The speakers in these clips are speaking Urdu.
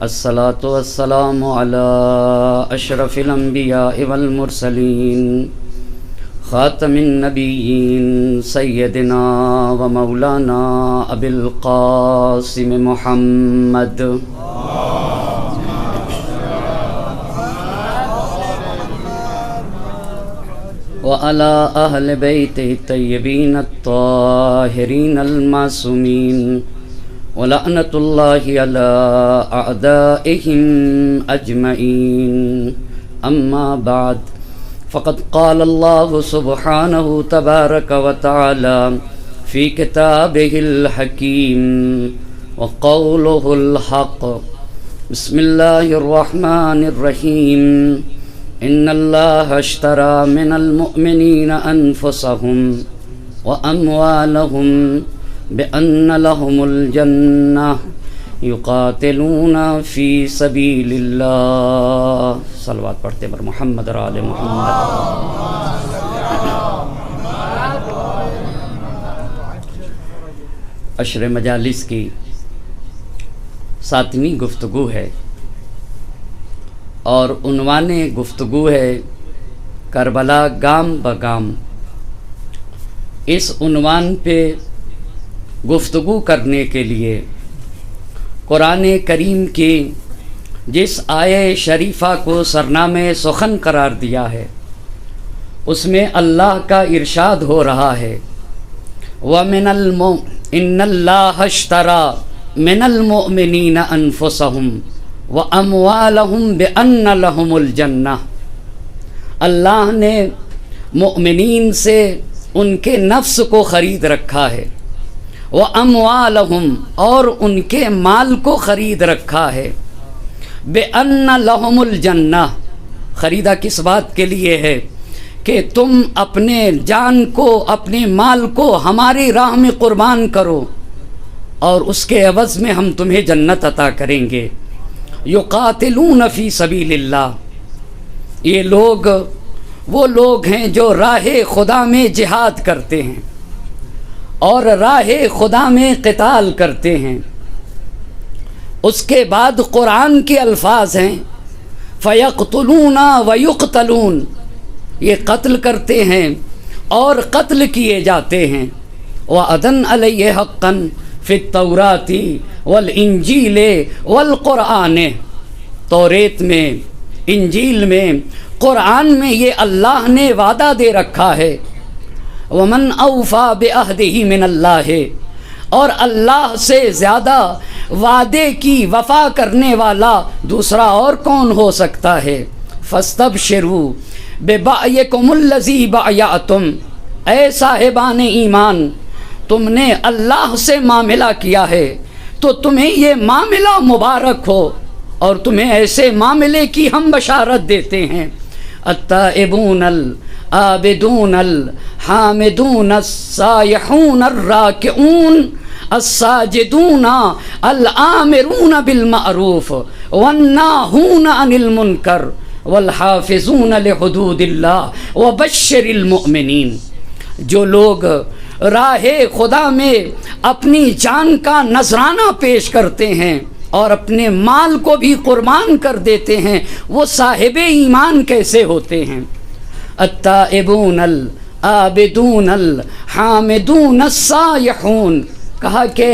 الصلاة والسلام على أشرف الأنبياء والمرسلين خاتم النبيين سيدنا ومولانا أبي القاسم محمد وعلى أهل بيته الطيبين الطاهرين المعصومين ولعنة الله على أعدائهم أجمعين. أما بعد، فقد قال الله سبحانه تبارك وتعالى في كتابه الحكيم وقوله الحق. بسم الله الرحمن الرحيم. إن الله اشترى من المؤمنين أنفسهم وأموالهم بأن لهم الجنة يقاتلون في سبيل الله. صلوات پڑھتے بر محمد اور آل محمد. عشر مجالس کی 7ویں گفتگو ہے اور عنوان گفتگو ہے کربلا گام بگام. اس عنوان پہ گفتگو کرنے کے لیے قرآن کریم کی جس آیہ شریفہ کو سرنامہ سخن قرار دیا ہے اس میں اللہ کا ارشاد ہو رہا ہے إِنَّ اللَّهَ اشْتَرَى مِنَ الْمُؤْمِنِينَ أَنفُسَهُمْ وَأَمْوَالَهُمْ بِأَنَّ لَهُمُ الْجَنَّةَ. اللہ نے مؤمنین سے ان کے نفس کو خرید رکھا ہے، وَأَمْوَالَهُمْ اور ان کے مال کو خرید رکھا ہے، بِأَنَّ لَهُمُ الْجَنَّةَ خریدا کس بات کے لیے ہے کہ تم اپنے جان کو اپنے مال کو ہماری راہ میں قربان کرو اور اس کے عوض میں ہم تمہیں جنت عطا کریں گے. یقاتلون فی سبیل اللہ، یہ لوگ وہ لوگ ہیں جو راہ خدا میں جہاد کرتے ہیں اور راہ خدا میں قتال کرتے ہیں. اس کے بعد قرآن کے الفاظ ہیں فَيَقْتُلُونَ وَيُقْتَلُونَ، یہ قتل کرتے ہیں اور قتل کیے جاتے ہیں. وَعَدًا عَلَيْهِ حَقًّا فِي التَّوْرَاةِ وَالْإِنْجِيلِ وَالْقُرْآنِ، توریت میں، انجیل میں، قرآن میں یہ اللہ نے وعدہ دے رکھا ہے. وَمَنْ أَوْفَى بِعَهْدِهِ مِنَ اللَّهِ، اور اللہ سے زیادہ وعدے کی وفا کرنے والا دوسرا اور کون ہو سکتا ہے. فَاسْتَبْشِرُوا بِبَعْيِكُمُ الَّذِي بَعْيَعْتُمْ، اے صاحبان ایمان تم نے اللہ سے معاملہ کیا ہے تو تمہیں یہ معاملہ مبارک ہو، اور تمہیں ایسے معاملے کی ہم بشارت دیتے ہیں. التائبون العابدون الحامدون السائحون الراکعون الساجدون الآمرون بالمعروف والناہون عن المنکر والحافظون لحدود اللہ وبشر المؤمنین. جو لوگ راہ خدا میں اپنی جان کا نذرانہ پیش کرتے ہیں اور اپنے مال کو بھی قربان کر دیتے ہیں، وہ صاحب ایمان کیسے ہوتے ہیں. التائبون العابدون الحامدون السائحون، کہا کہ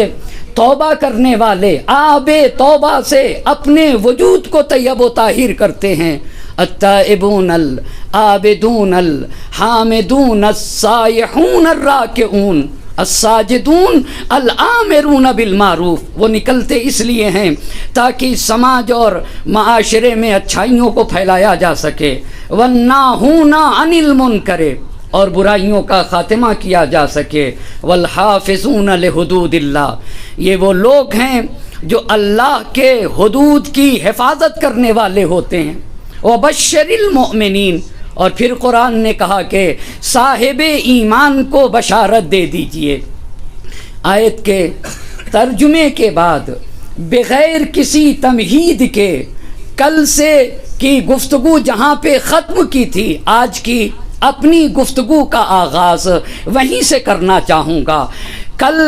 توبہ کرنے والے آب توبہ سے اپنے وجود کو طیب و طاہر کرتے ہیں. التائبون العابدون الحامدون السائحون الراکعون الساجدون الآمرون بالمعروف، وہ نکلتے اس لیے ہیں تاکہ سماج اور معاشرے میں اچھائیوں کو پھیلایا جا سکے. والناہون عن المنکر، اور برائیوں کا خاتمہ کیا جا سکے. والحافظون لحدود اللہ، یہ وہ لوگ ہیں جو اللہ کے حدود کی حفاظت کرنے والے ہوتے ہیں. وبشر المؤمنین، اور پھر قرآن نے کہا کہ صاحب ایمان کو بشارت دے دیجئے. آیت کے ترجمے کے بعد بغیر کسی تمہید کے کل سے کی گفتگو جہاں پہ ختم کی تھی، آج کی اپنی گفتگو کا آغاز وہیں سے کرنا چاہوں گا. کل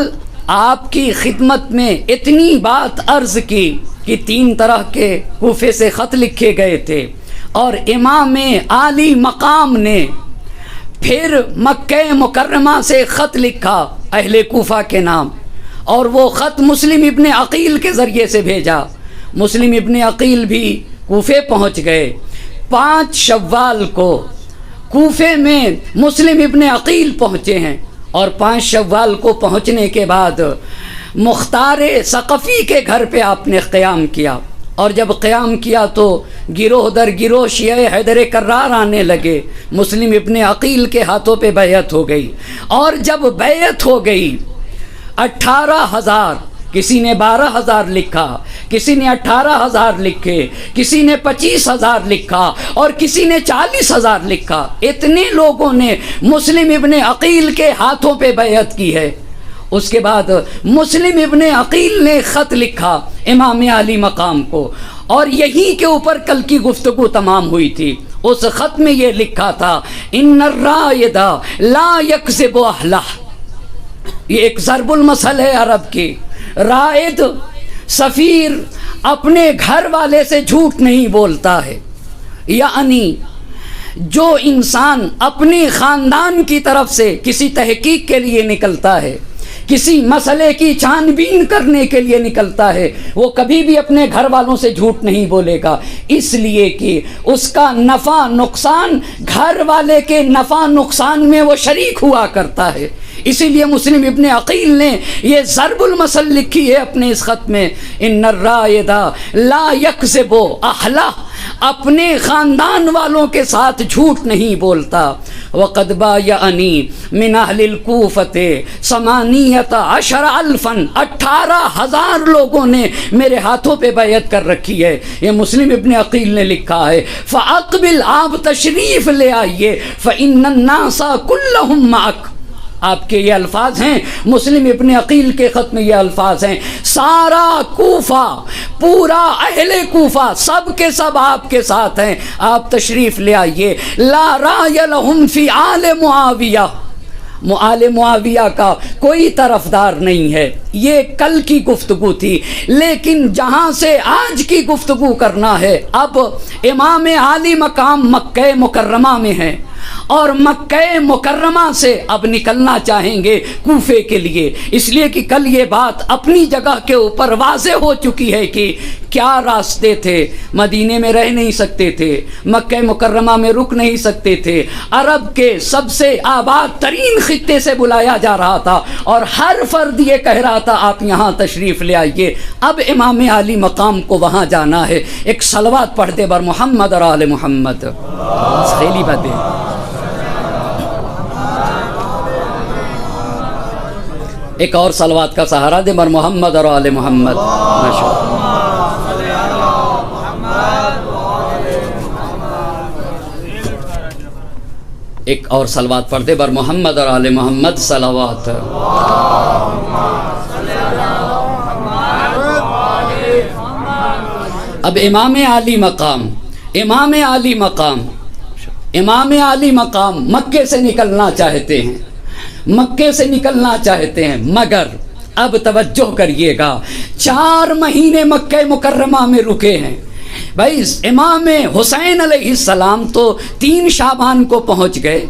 آپ کی خدمت میں اتنی بات عرض کی کہ 3 طرح کے کوفے سے خط لکھے گئے تھے، اور امام عالی مقام نے پھر مکہ مکرمہ سے خط لکھا اہل کوفہ کے نام، اور وہ خط مسلم ابن عقیل کے ذریعے سے بھیجا۔ مسلم ابن عقیل بھی کوفے پہنچ گئے۔ 5 شوال کو کوفے میں مسلم ابن عقیل پہنچے ہیں، اور 5 شوال کو پہنچنے کے بعد مختار ثقفی کے گھر پہ آپ نے قیام کیا، اور جب قیام کیا تو گروہ در گروہ شیعہ حیدر کرار آنے لگے۔ مسلم ابن عقیل کے ہاتھوں پہ بیعت ہو گئی، اور جب بیعت ہو گئی 18,000، کسی نے 12,000 لکھا، کسی نے 18,000 لکھے، کسی نے 25,000 لکھا، اور کسی نے 40,000 لکھا۔ اتنے لوگوں نے مسلم ابن عقیل کے ہاتھوں پہ بیعت کی ہے۔ اس کے بعد مسلم ابن عقیل نے خط لکھا امام علی مقام کو، اور یہی کے اوپر کل کی گفتگو تمام ہوئی تھی۔ اس خط میں یہ لکھا تھا ان الرائد لا یکذب اہلہ۔ یہ ایک ضرب المثل ہے عرب کی۔ رائد سفیر اپنے گھر والے سے جھوٹ نہیں بولتا ہے، یعنی جو انسان اپنے خاندان کی طرف سے کسی تحقیق کے لیے نکلتا ہے، کسی مسئلے کی چھان بین کرنے کے لیے نکلتا ہے، وہ کبھی بھی اپنے گھر والوں سے جھوٹ نہیں بولے گا، اس لیے کہ اس کا نفع نقصان گھر والے کے نفع نقصان میں وہ شریک ہوا کرتا ہے۔ اسی لیے مسلم ابن عقیل نے یہ ضرب المثل لکھی ہے اپنے اس خط میں، ان الرائد لا یکذب اہلہ، اپنے خاندان والوں کے ساتھ جھوٹ نہیں بولتا۔ وقد بایعنی من اہل الکوفۃ 18,000، 18,000 لوگوں نے میرے ہاتھوں پہ بیعت کر رکھی ہے۔ یہ مسلم ابن عقیل نے لکھا ہے۔ فاقبل، آپ تشریف لے آئیے، فإن الناس كلهم معك۔ آپ کے یہ الفاظ ہیں، مسلم ابن عقیل کے خط میں یہ الفاظ ہیں، سارا کوفہ، پورا اہل کوفہ سب کے سب آپ کے ساتھ ہیں، آپ تشریف لے آئیے۔ لا رائے لہم فی آل معاویہ، آل معاویہ کا کوئی طرفدار نہیں ہے۔ یہ کل کی گفتگو تھی، لیکن جہاں سے آج کی گفتگو کرنا ہے، اب امام عالی مقام مکہ مکرمہ میں ہیں، اور مکہ مکرمہ سے اب نکلنا چاہیں گے کوفے کے لیے، اس لیے کہ کل یہ بات اپنی جگہ کے اوپر واضح ہو چکی ہے کہ کیا راستے تھے۔ مدینے میں رہ نہیں سکتے تھے، مکہ مکرمہ میں رک نہیں سکتے تھے، عرب کے سب سے آباد ترین خطے سے بلایا جا رہا تھا، اور ہر فرد یہ کہہ رہا تھا آپ یہاں تشریف لے آئیے۔ اب امام علی مقام کو وہاں جانا ہے۔ ایک صلوات پڑھ دے بر محمد اور آل محمد۔ خیلی باتیں، ایک اور صلوات کا سہارا دے بر محمد اور آل محمد۔ ایک اور صلوات پڑھ دے بر محمد اور آل محمد۔ صلوات۔ اب امام علی مقام، امام علی مقام، امام علی مقام مکے سے نکلنا چاہتے ہیں، مکے سے نکلنا چاہتے ہیں، مگر اب توجہ کریے گا، 4 مہینے مکہ مکرمہ میں رکے ہیں۔ بھائی امام حسین علیہ السلام تو 3 شعبان کو پہنچ گئے،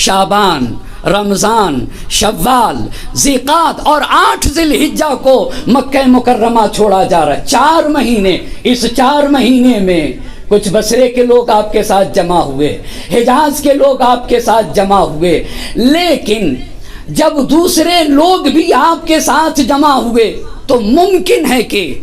شعبان، رمضان، شوال، ذیقعد اور 8 ذی الحجہ کو مکہ مکرمہ چھوڑا جا رہا ہے۔ 4 مہینے، اس 4 مہینے میں کچھ بصرے کے لوگ آپ کے ساتھ جمع ہوئے، حجاز کے لوگ آپ کے ساتھ جمع ہوئے، لیکن جب دوسرے لوگ بھی آپ کے ساتھ جمع ہوئے تو ممکن ہے کہ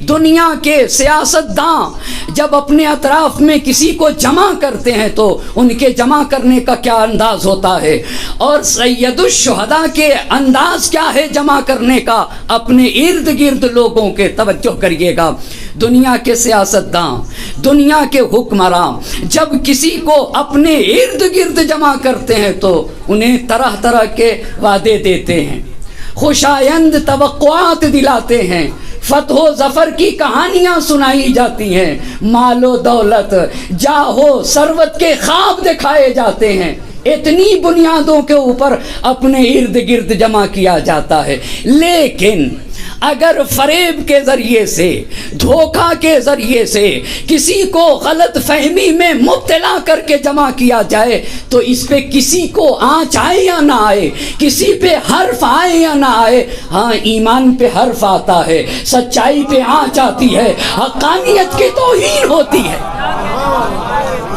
دنیا کے سیاستداں جب اپنے اطراف میں کسی کو جمع کرتے ہیں تو ان کے جمع کرنے کا کیا انداز ہوتا ہے، اور سید الشہداء کے انداز کیا ہے جمع کرنے کا اپنے ارد گرد لوگوں کے۔ توجہ کریے گا، دنیا کے سیاستداں، دنیا کے حکمراں جب کسی کو اپنے ارد گرد جمع کرتے ہیں تو انہیں طرح طرح کے وعدے دیتے ہیں، خوشایند توقعات دلاتے ہیں، فتح و ظفر کی کہانیاں سنائی جاتی ہیں، مال و دولت، جاہ و ثروت کے خواب دکھائے جاتے ہیں۔ اتنی بنیادوں کے اوپر اپنے ارد گرد جمع کیا جاتا ہے. لیکن اگر فریب کے ذریعے سے، دھوکہ کے ذریعے سے کسی کو غلط فہمی میں مبتلا کر کے جمع کیا جائے تو اس پہ کسی کو آنچ آئے یا نہ آئے، کسی پہ حرف آئے یا نہ آئے، ہاں ایمان پہ حرف آتا ہے، سچائی پہ آنچ آتی ہے، حقانیت کی توہین ہوتی ہے،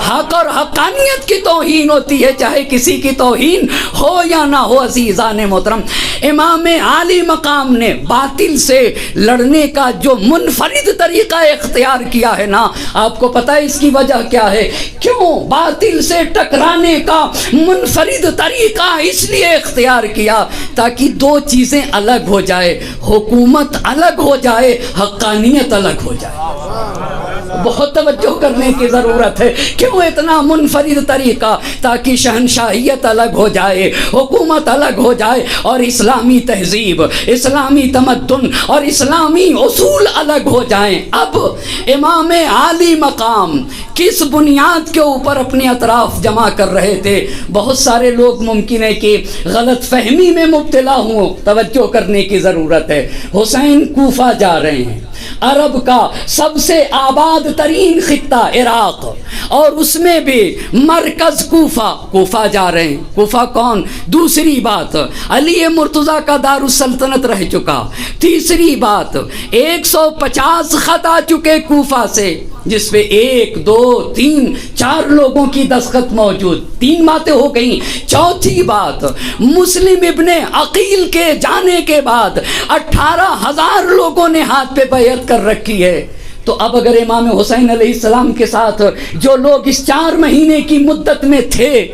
حق اور حقانیت کی توہین ہوتی ہے، چاہے کسی کی توہین ہو یا نہ ہو. عزیزان محترم، امام عالی مقام نے باطل سے لڑنے کا جو منفرد طریقہ اختیار کیا ہے نا، آپ کو پتہ ہے اس کی وجہ کیا ہے؟ کیوں باطل سے ٹکرانے کا منفرد طریقہ اس لیے اختیار کیا تاکہ دو چیزیں الگ ہو جائے، حکومت الگ ہو جائے، حقانیت الگ ہو جائے. بہت توجہ کرنے کی ضرورت ہے. کیوں اتنا منفرد طریقہ؟ تاکہ شہنشاہیت الگ ہو جائے، حکومت الگ ہو جائے، اور اسلامی تہذیب، اسلامی تمدن اور اسلامی اصول الگ ہو جائیں. اب امام عالی مقام کس بنیاد کے اوپر اپنے اطراف جمع کر رہے تھے؟ بہت سارے لوگ ممکن ہے کہ غلط فہمی میں مبتلا ہوں، توجہ کرنے کی ضرورت ہے. حسین کوفہ جا رہے ہیں، عرب کا سب سے آباد ترین خطہ عراق، اور اس میں بھی مرکز کوفہ جا رہے ہیں. کوفہ کون؟ دوسری بات، علی مرتضیٰ کا دارالسلطنت رہ چکا. تیسری بات، 150 خط آ چکے کوفہ سے، جس پہ 1 2 3 4 لوگوں کی دستخط موجود. 3 باتیں ہو گئیں. چوتھی بات، مسلم ابن عقیل کے جانے کے بعد 18,000 لوگوں نے ہاتھ پہ بیعت کر رکھی ہے. تو اب اگر امام حسین علیہ السلام کے ساتھ جو لوگ اس 4 مہینے کی مدت میں تھے،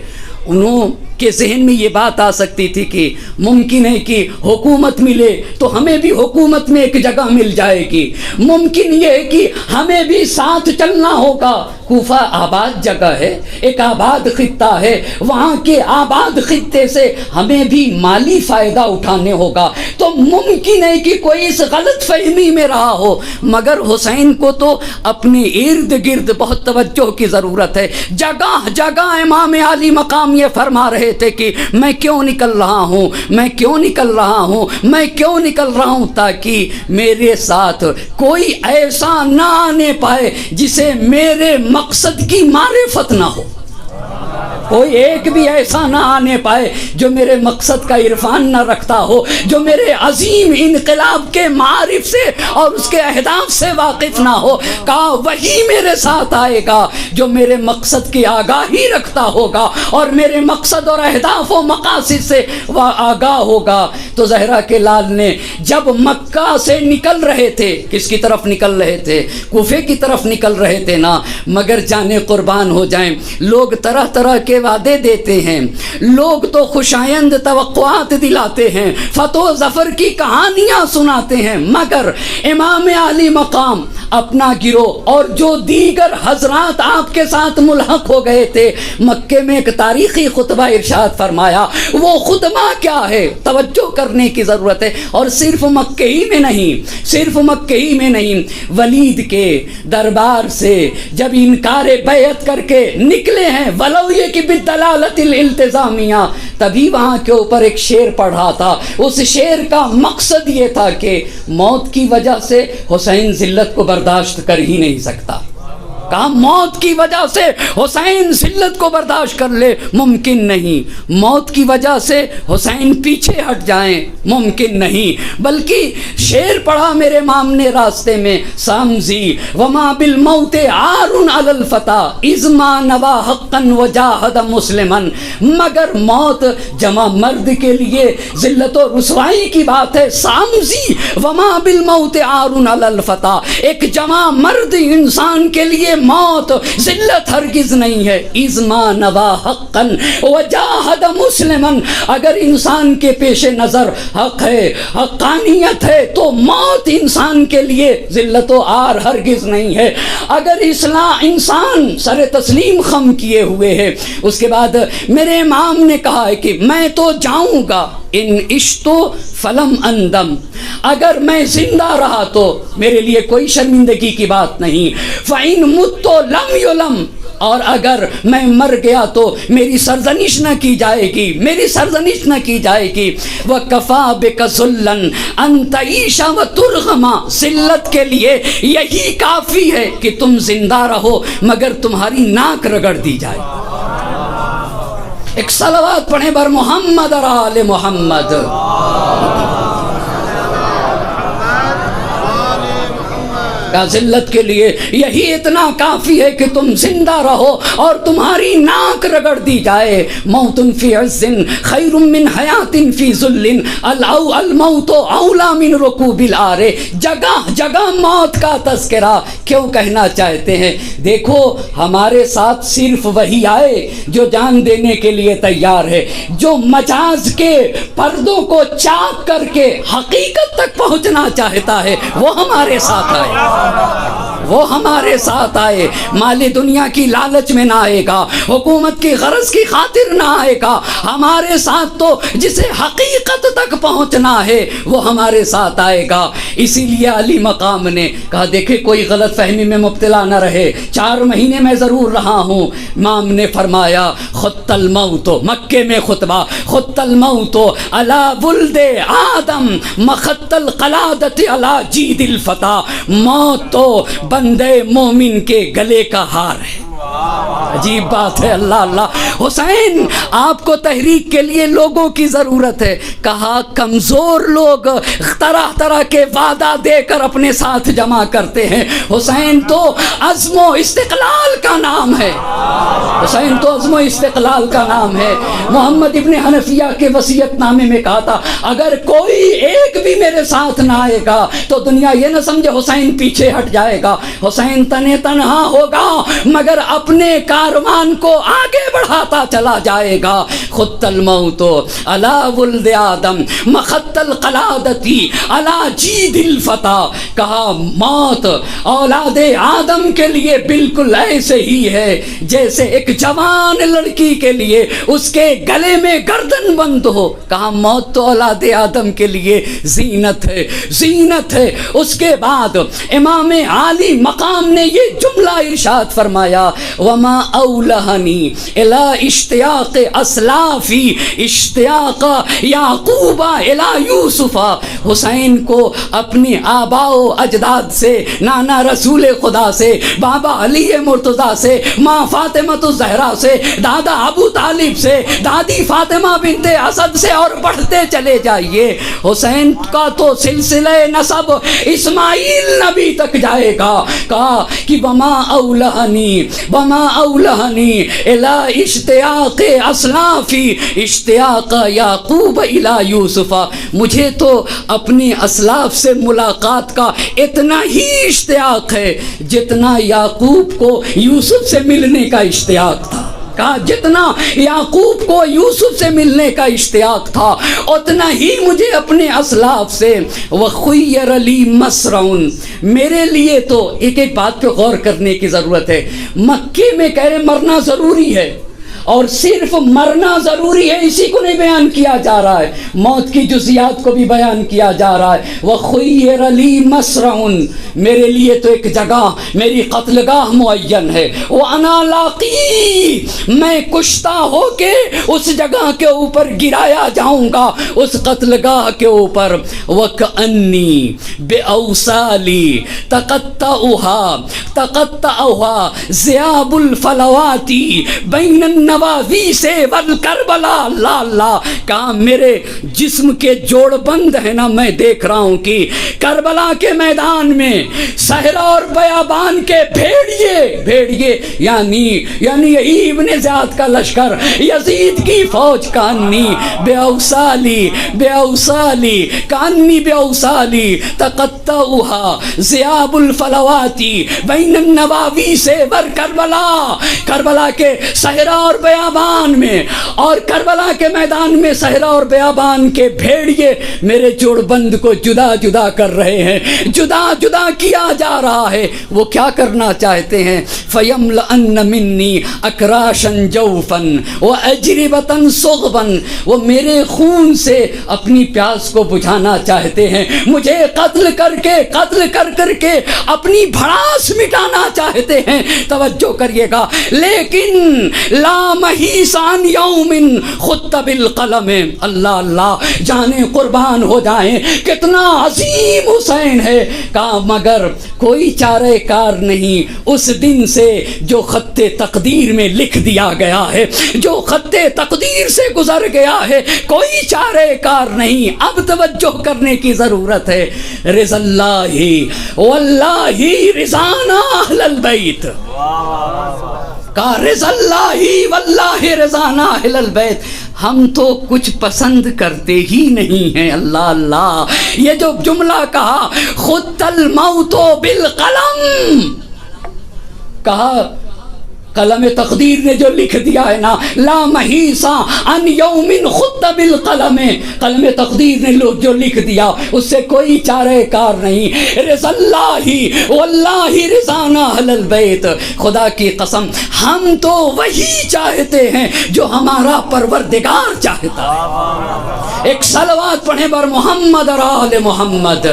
انہوں کے ذہن میں یہ بات آ سکتی تھی کہ ممکن ہے کہ حکومت ملے تو ہمیں بھی حکومت میں ایک جگہ مل جائے گی، ممکن یہ ہے کہ ہمیں بھی ساتھ چلنا ہوگا. کوفہ آباد جگہ ہے، ایک آباد خطہ ہے، وہاں کے آباد خطے سے ہمیں بھی مالی فائدہ اٹھانے ہوگا. تو ممکن ہے کہ کوئی اس غلط فہمی میں رہا ہو، مگر حسین کو تو اپنے ارد گرد بہت توجہ کی ضرورت ہے. جگہ جگہ امام عالی مقام یہ فرما رہے تھے کہ میں کیوں نکل رہا ہوں، میں کیوں نکل رہا ہوں، میں کیوں نکل رہا ہوں، تاکہ میرے ساتھ کوئی ایسا نہ آنے پائے جسے میرے مقصد کی معرفت نہ ہو. کوئی ایک بھی ایسا نہ آنے پائے جو میرے مقصد کا عرفان نہ رکھتا ہو، جو میرے عظیم انقلاب کے معارف سے اور اس کے اہداف سے واقف نہ ہو. کہا وہی میرے ساتھ آئے گا جو میرے مقصد کی آگاہی رکھتا ہوگا اور میرے مقصد اور اہداف و مقاصد سے وہ آگاہ ہوگا. تو زہرا کے لال نے جب مکہ سے نکل رہے تھے، کس کی طرف نکل رہے تھے؟ کوفے کی طرف نکل رہے تھے نا. مگر جانے قربان ہو جائیں، لوگ طرح طرح کے وعدے دیتے ہیں، لوگ تو خوشایند توقعات دلاتے ہیں، فتح و ظفر کی کہانیاں سناتے ہیں، مگر امام عالی مقام اپنا گروہ اور جو دیگر حضرات آپ کے ساتھ ملحق ہو گئے تھے، مکے میں ایک تاریخی خطبہ ارشاد فرمایا. وہ خطبہ کیا ہے؟ توجہ کرنے کی ضرورت ہے. اور صرف مکے ہی میں نہیں، صرف مکے ہی میں نہیں، ولید کے دربار سے جب انکار بیعت کر کے نکلے ہیں، ولو یہ کہ بالدلالت الالتزامیہ، تبھی وہاں کے اوپر ایک شعر پڑھا تھا. اس شعر کا مقصد یہ تھا کہ موت کی وجہ سے حسین ذلت کو برداشت کر ہی نہیں سکتا. کہا موت کی وجہ سے حسین ذلت کو برداشت کر لے، ممکن نہیں. موت کی وجہ سے حسین پیچھے ہٹ جائیں، ممکن نہیں. بلکہ شعر پڑھا میرے امام نے راستے میں، سامزی وما بالموت عار علی الفتى اذ ما نوى حقا وجاہد مسلما. مگر موت جمع مرد کے لیے ذلت و رسوائی کی بات ہے. سامزی وما بالموت عار علی الفتى، ایک جمع مرد انسان کے لیے موت ذلت ہرگز نہیں ہے. اذ ما نوى حقا وجاہد مسلما، اگر انسان کے پیش نظر حق ہے، حقانیت ہے، تو موت انسان کے لیے ذلت و عار ہرگز نہیں ہے. اگر انسان سر تسلیم خم کیے ہوئے ہے، اس کے بعد میرے امام نے کہا ہے کہ میں تو جاؤں گا، ان عشتو فلم اندم، اگر میں زندہ رہا تو میرے لیے کوئی شرمندگی کی بات نہیں. فَإِن مُتُّ لَمْ يُلَمْ، اور اگر میں مر گیا تو میری سرزنش نہ کی جائے گی، میری سرزنش نہ کی جائے گی۔ وَكَفَى بِكَ ذُلًّا أَن تَعِيشَ وَتُرْغَمَ، ذلت کے لیے یہی کافی ہے کہ تم زندہ رہو مگر تمہاری ناک رگڑ دی جائے۔ ایک صلوات پڑھیں بر محمد اور آل محمد۔ کا ذلت کے لیے یہی اتنا کافی ہے کہ تم زندہ رہو اور تمہاری ناک رگڑ دی جائے۔ موت فی عز خیر من حیات فی ذل، الموت اولا من رکوب العار۔ جگہ جگہ موت کا تذکرہ کیوں کہنا چاہتے ہیں؟ دیکھو ہمارے ساتھ صرف وہی آئے جو جان دینے کے لیے تیار ہے، جو مجاز کے پردوں کو چاک کر کے حقیقت تک پہنچنا چاہتا ہے وہ ہمارے ساتھ آئے، وہ ہمارے ساتھ آئے۔ مال دنیا کی لالچ میں نہ آئے گا، حکومت کی غرض کی خاطر نہ آئے گا، ہمارے ساتھ تو جسے حقیقت تک پہنچنا ہے وہ ہمارے ساتھ آئے گا۔ اسی لیے علی مقام نے کہا دیکھے کوئی غلط فہمی میں مبتلا نہ رہے، 4 مہینے میں ضرور رہا ہوں۔ امام نے فرمایا خط الموت، مکے میں خطبہ، خط الموت علی ولد آدم مخط القلادت علی جید الفتى، موت تو بندے مومن کے گلے کا ہار ہے۔ عجیب بات ہے، اللہ اللہ۔ حسین آپ کو تحریک کے لیے لوگوں کی ضرورت ہے، کہا کمزور لوگ طرح طرح کے وعدہ دے کر اپنے ساتھ جمع کرتے ہیں، حسین تو عزم و استقلال کا نام ہے، حسین تو عزم و استقلال کا نام ہے۔ محمد ابن حنفیہ کے وصیت نامے میں کہا تھا اگر کوئی ایک بھی میرے ساتھ نہ آئے گا تو دنیا یہ نہ سمجھے حسین پیچھے ہٹ جائے گا، حسین تنہا ہوگا مگر اپنے کاروان کو آگے بڑھاتا چلا جائے گا۔ خط الموت علی ولد آدم مخط القلادتی علی جید الفتى، کہا موت اولاد آدم کے لیے بالکل ایسے ہی ہے جیسے ایک جوان لڑکی کے لیے اس کے گلے میں گردن بند ہو، کہا موت تو اولاد آدم کے لیے زینت ہے، زینت ہے۔ اس کے بعد امام عالی مقام نے یہ جملہ ارشاد فرمایا وما اولہنی الی اشتیاق اسلافی اشتیاق یعقوب الی یوسف، حسین کو اپنی آباء و اجداد سے، نانا رسول خدا سے، بابا علی مرتضیٰ سے، ماں فاطمہ الزہرا سے، دادا ابو طالب سے، دادی فاطمہ بنت اسد سے اور بڑھتے چلے جائیے۔ حسین کا تو سلسلہ نسب اسماعیل نبی تک جائے گا۔ کہا کہ وما اولہنی الی اشتیاق اسلافی اشتیاق یعقوب الی یوسف، مجھے تو اپنی اسلاف سے ملاقات کا اتنا ہی اشتیاق ہے جتنا یعقوب کو یوسف سے ملنے کا اشتیاق تھا۔ کہا جتنا یعقوب کو یوسف سے ملنے کا اشتیاق تھا اتنا ہی مجھے اپنے اسلاف سے۔ وخیر لی مسرع، میرے لیے تو ایک ایک بات پہ غور کرنے کی ضرورت ہے۔ مکے میں کہہ رہے مرنا ضروری ہے، اور صرف مرنا ضروری ہے اسی کو نہیں بیان کیا جا رہا ہے، موت کی جزیات کو بھی بیان کیا جا رہا ہے۔ وَخُيِّرَ لِي مَسْرَعٌ، میرے لیے تو ایک جگہ میری قتل گاہ معین ہے، وَأَنَا لَاقِي، میں کشتہ ہو کے اس جگہ کے اوپر گرایا جاؤں گا، اس قتل گاہ کے اوپر۔ وَكَأَنِّي بِأَوْصَالِي تَقَطَّعُهَا ذِئَابُ الْفَلَوَاتِ بَيْنَ النواوی سے والکربلا، اللہ اللہ، کہا میرے جسم کے جوڑ بند ہیں نا، میں دیکھ رہا ہوں کہ کربلا کے میدان میں صحرا اور بیابان کے بھیڑیے یعنی یہی ابن زیاد کا لشکر، یزید کی فوج، کانی بے اوصالی کانی بے اوصالی تقطعها ذئاب الفلواتی بین النواوی سے والکربلا، کربلا کے صحرا اور بیابان میں اور کربلا کے میدان میں صحرا اور بیابان کے بھیڑیے میرے جوڑ بند کو جدا جدا کر رہے ہیں، جدا جدا کیا جا رہا ہے۔ وہ کیا کرنا چاہتے ہیں؟ فَيَمْلَأَنَّ مِنِّي اَكْرَاشًا جَوْفًا وَأَجْرِبَةً صُغْبًا، وہ میرے خون سے اپنی پیاس کو بجھانا چاہتے ہیں، مجھے قتل کر کے اپنی بھڑاس مٹانا چاہتے ہیں۔ توجہ کریے گا، لیکن لا محیص عن یوم خط بالقلم، اللہ اللہ جانے قربان ہو جائیں، کتنا عظیم حسین ہے، کہا مگر کوئی چارہ کار نہیں اس دن سے جو خط تقدیر میں لکھ دیا گیا ہے، جو خط تقدیر سے گزر گیا ہے، کوئی چارہ کار نہیں۔ اب توجہ کرنے کی ضرورت ہے۔ رضا اللہ واللہ رضانا اہل البیت، کہا رضا اللہ واللہ رضانا اہل البیت، ہم تو کچھ پسند کرتے ہی نہیں ہیں۔ اللہ اللہ، یہ جو جملہ کہا خط الموت بالقلم، کہا قلم تقدیر نے جو لکھ دیا ہے نا، لا محیص عن یوم خط بالقلم، قلم تقدیر نے جو لکھ دیا اس سے کوئی چارہ کار نہیں۔ رضا اللہ واللہ رضانا اہل البیت، خدا کی قسم ہم تو وہی چاہتے ہیں جو ہمارا پروردگار چاہتا ہے۔ ایک صلوات پڑھیں بر محمد اور آل محمد۔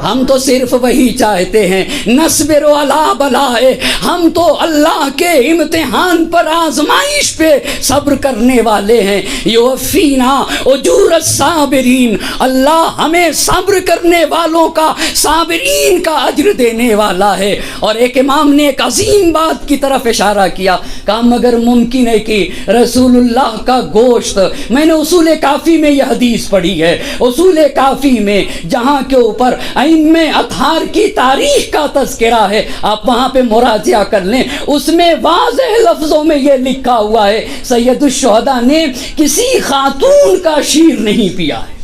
ہم تو صرف وہی چاہتے ہیں، نصبر علی بلائے، ہم تو اللہ کے امتحان پر، آزمائش پہ صبر کرنے والے ہیں۔ یوفینا اجور الصابرین، اللہ ہمیں صبر کرنے والوں کا، صابرین کا اجر دینے والا ہے۔ اور ایک امام نے ایک عظیم بات کی طرف اشارہ کیا، کہا مگر ممکن ہے کہ رسول اللہ کا گوشت، میں نے اصول کافی میں یہ حدیث پڑھی ہے، اصول کافی میں جہاں کے اوپر میں اطہار کی تاریخ کا تذکرہ ہے، آپ وہاں پہ مراجعہ کر لیں، اس میں واضح لفظوں میں یہ لکھا ہوا ہے سید الشہداء نے کسی خاتون کا شیر نہیں پیا ہے،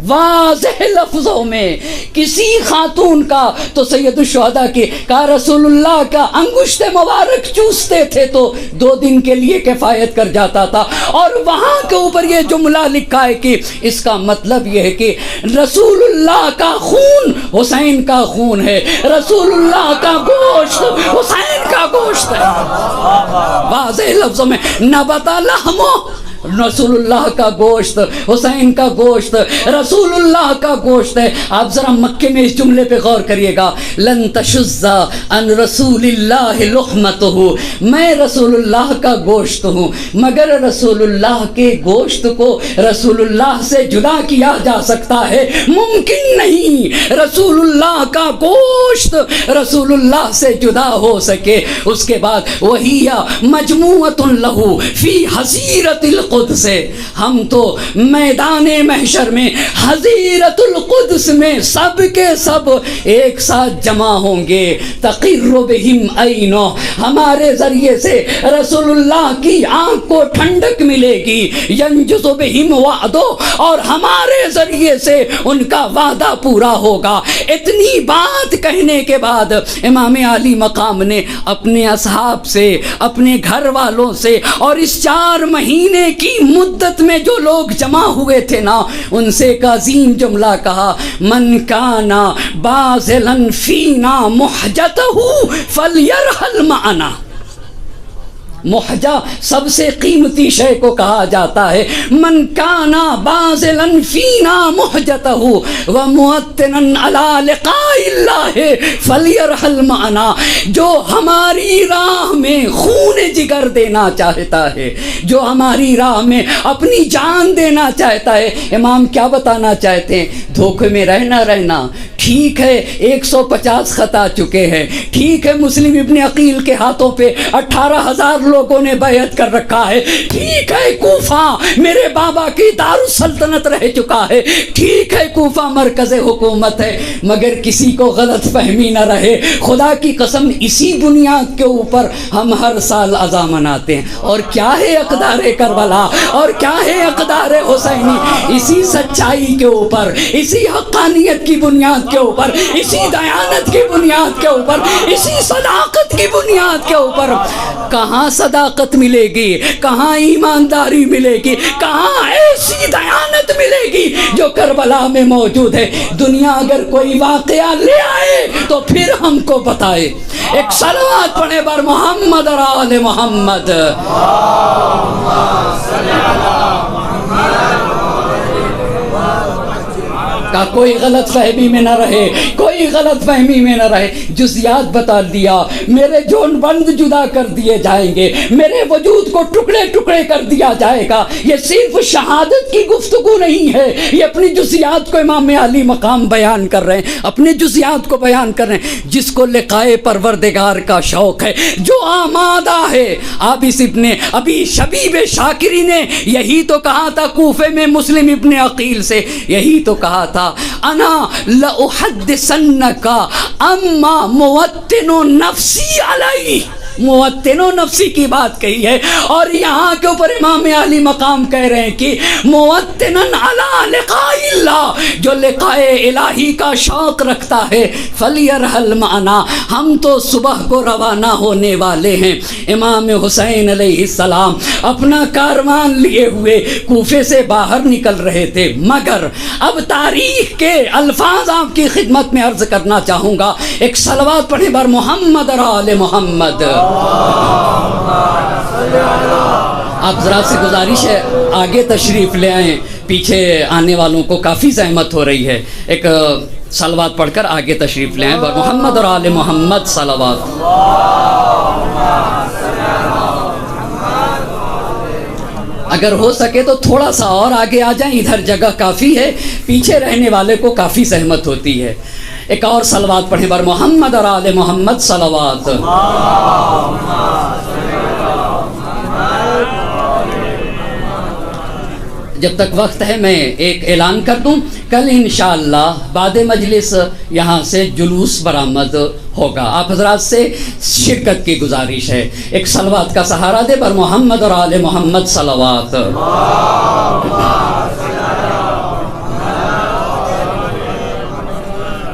واضح لفظوں میں کسی خاتون کا۔ تو سید الشہداء کے کہا رسول اللہ کا انگشت مبارک چوستے تھے تو 2 دن کے لیے کفایت کر جاتا تھا، اور وہاں کے اوپر یہ جملہ لکھا ہے کہ اس کا مطلب یہ ہے کہ رسول اللہ کا خون حسین کا خون ہے، رسول اللہ کا گوشت حسین کا گوشت ہے، واضح لفظوں میں نبت لحمو، رسول اللہ کا گوشت حسین کا گوشت رسول اللہ کا گوشت ہے۔ آپ ذرا مکے میں اس جملے پہ غور کریے گا، لن تشذ عن رسول اللہ لحمتہ، میں رسول اللہ کا گوشت ہوں، مگر رسول اللہ کے گوشت کو رسول اللہ سے جدا کیا جا سکتا ہے؟ ممکن نہیں، رسول اللہ کا گوشت رسول اللہ سے جدا ہو سکے۔ اس کے بعد وہی مجموعۃ لہ فی حظیرۃ القدس، ہم تو میدان محشر میں حظیرۃ القدس میں سب کے سب ایک ساتھ جمع ہوں گے۔ تقر بہم عینہ، ہمارے ذریعے سے رسول اللہ کی آنکھ کو ٹھنڈک ملے گی۔ ینجز بہم وعدہ، اور ہمارے ذریعے سے ان کا وعدہ پورا ہوگا۔ اتنی بات کہنے کے بعد امام عالی مقام نے اپنے اصحاب سے، اپنے گھر والوں سے، اور اس 4 مہینے کی مدت میں جو لوگ جمع ہوئے تھے نا، ان سے ایک عظیم جملہ کہا، من کانا باذلا فینا محجتہ فلیرحل معنا۔ محجہ سب سے قیمتی شے کو کہا جاتا ہے، من کانا باذلا فینا محجتہ وموطنا علی لقاء اللہ فلیرحل معنا، جو ہماری راہ میں خون جگر دینا چاہتا ہے، جو ہماری راہ میں اپنی جان دینا چاہتا ہے۔ امام کیا بتانا چاہتے ہیں؟ دھوکے میں رہنا ٹھیک ہے، 150 خط آ چکے ہیں، ٹھیک ہے مسلم ابن عقیل کے ہاتھوں پہ 18,000 لوگوں نے بیعت کر رکھا ہے، ٹھیک ہے کوفہ میرے بابا کی دارالسلطنت رہ چکا ہے، ٹھیک ہے کوفہ مرکز حکومت ہے، مگر کسی کو غلط فہمی نہ رہے، خدا کی قسم اسی بنیاد کے اوپر ہم ہر سال عزا مناتے ہیں۔ اور کیا ہے اقدار کربلا، اور کیا ہے اقدار حسینی، اسی سچائی کے اوپر، اسی حقانیت کی بنیاد کے کے اوپر، اسی دیانت کی بنیاد کے اوپر، اسی صداقت کی بنیاد کے اوپر کہاں صداقت ملے گی، کہاں ایمانداری ملے گی، کہاں ایسی دیانت ملے گی جو کربلا میں موجود ہے؟ دنیا اگر کوئی واقعہ لے آئے تو پھر ہم کو بتائے۔ ایک صلوات پڑھے بر محمد اور آل محمد۔ کا کوئی غلط فہمی میں نہ رہے، کوئی غلط فہمی میں نہ رہے۔ جزیات بتا دیا، میرے جون بند جدا کر دیے جائیں گے، میرے وجود کو ٹکڑے ٹکڑے کر دیا جائے گا۔ یہ صرف شہادت کی گفتگو نہیں ہے، یہ اپنی جزیات کو امام علی مقام بیان کر رہے ہیں، اپنی جزیات کو بیان کر رہے ہیں۔ جس کو لقائے پروردگار کا شوق ہے، جو آمادہ ہے، عابس ابن ابی شبیب شاکری نے یہی تو کہا تھا کوفے میں مسلم ابن عقیل سے، یہی تو کہا تھا انا لأحدثنک اما موطن نفسی علی۔ موطن و نفسی کی بات کہی ہے، اور یہاں کے اوپر امام علی مقام کہہ رہے ہیں کہ موطنن علی لقاء اللہ، جو لقاء الہی کا شوق رکھتا ہے، فلیرحل معنا، ہم تو صبح کو روانہ ہونے والے ہیں۔ امام حسین علیہ السلام اپنا کاروان لیے ہوئے کوفے سے باہر نکل رہے تھے، مگر اب تاریخ کے الفاظ آپ کی خدمت میں عرض کرنا چاہوں گا۔ ایک صلوات پڑھیں بر محمد اور آل محمد۔ آپ ذرا سے گزارش ہے آگے تشریف لے آئیں، پیچھے آنے والوں کو کافی زحمت ہو رہی ہے۔ ایک صلوات پڑھ کر آگے تشریف لے آئیں، محمد اور آل محمد صلوات۔ اگر ہو سکے تو تھوڑا سا اور آگے آ جائیں، ادھر جگہ کافی ہے، پیچھے رہنے والے کو کافی زحمت ہوتی ہے۔ ایک اور صلوات پڑھیں بر محمد اور آل محمد صلوات۔ جب تک وقت ہے میں ایک اعلان کر دوں، کل انشاءاللہ بعد مجلس یہاں سے جلوس برآمد ہوگا، آپ حضرات سے شرکت کی گزارش ہے۔ ایک صلوات کا سہارا دے بر محمد اور آل محمد صلوات۔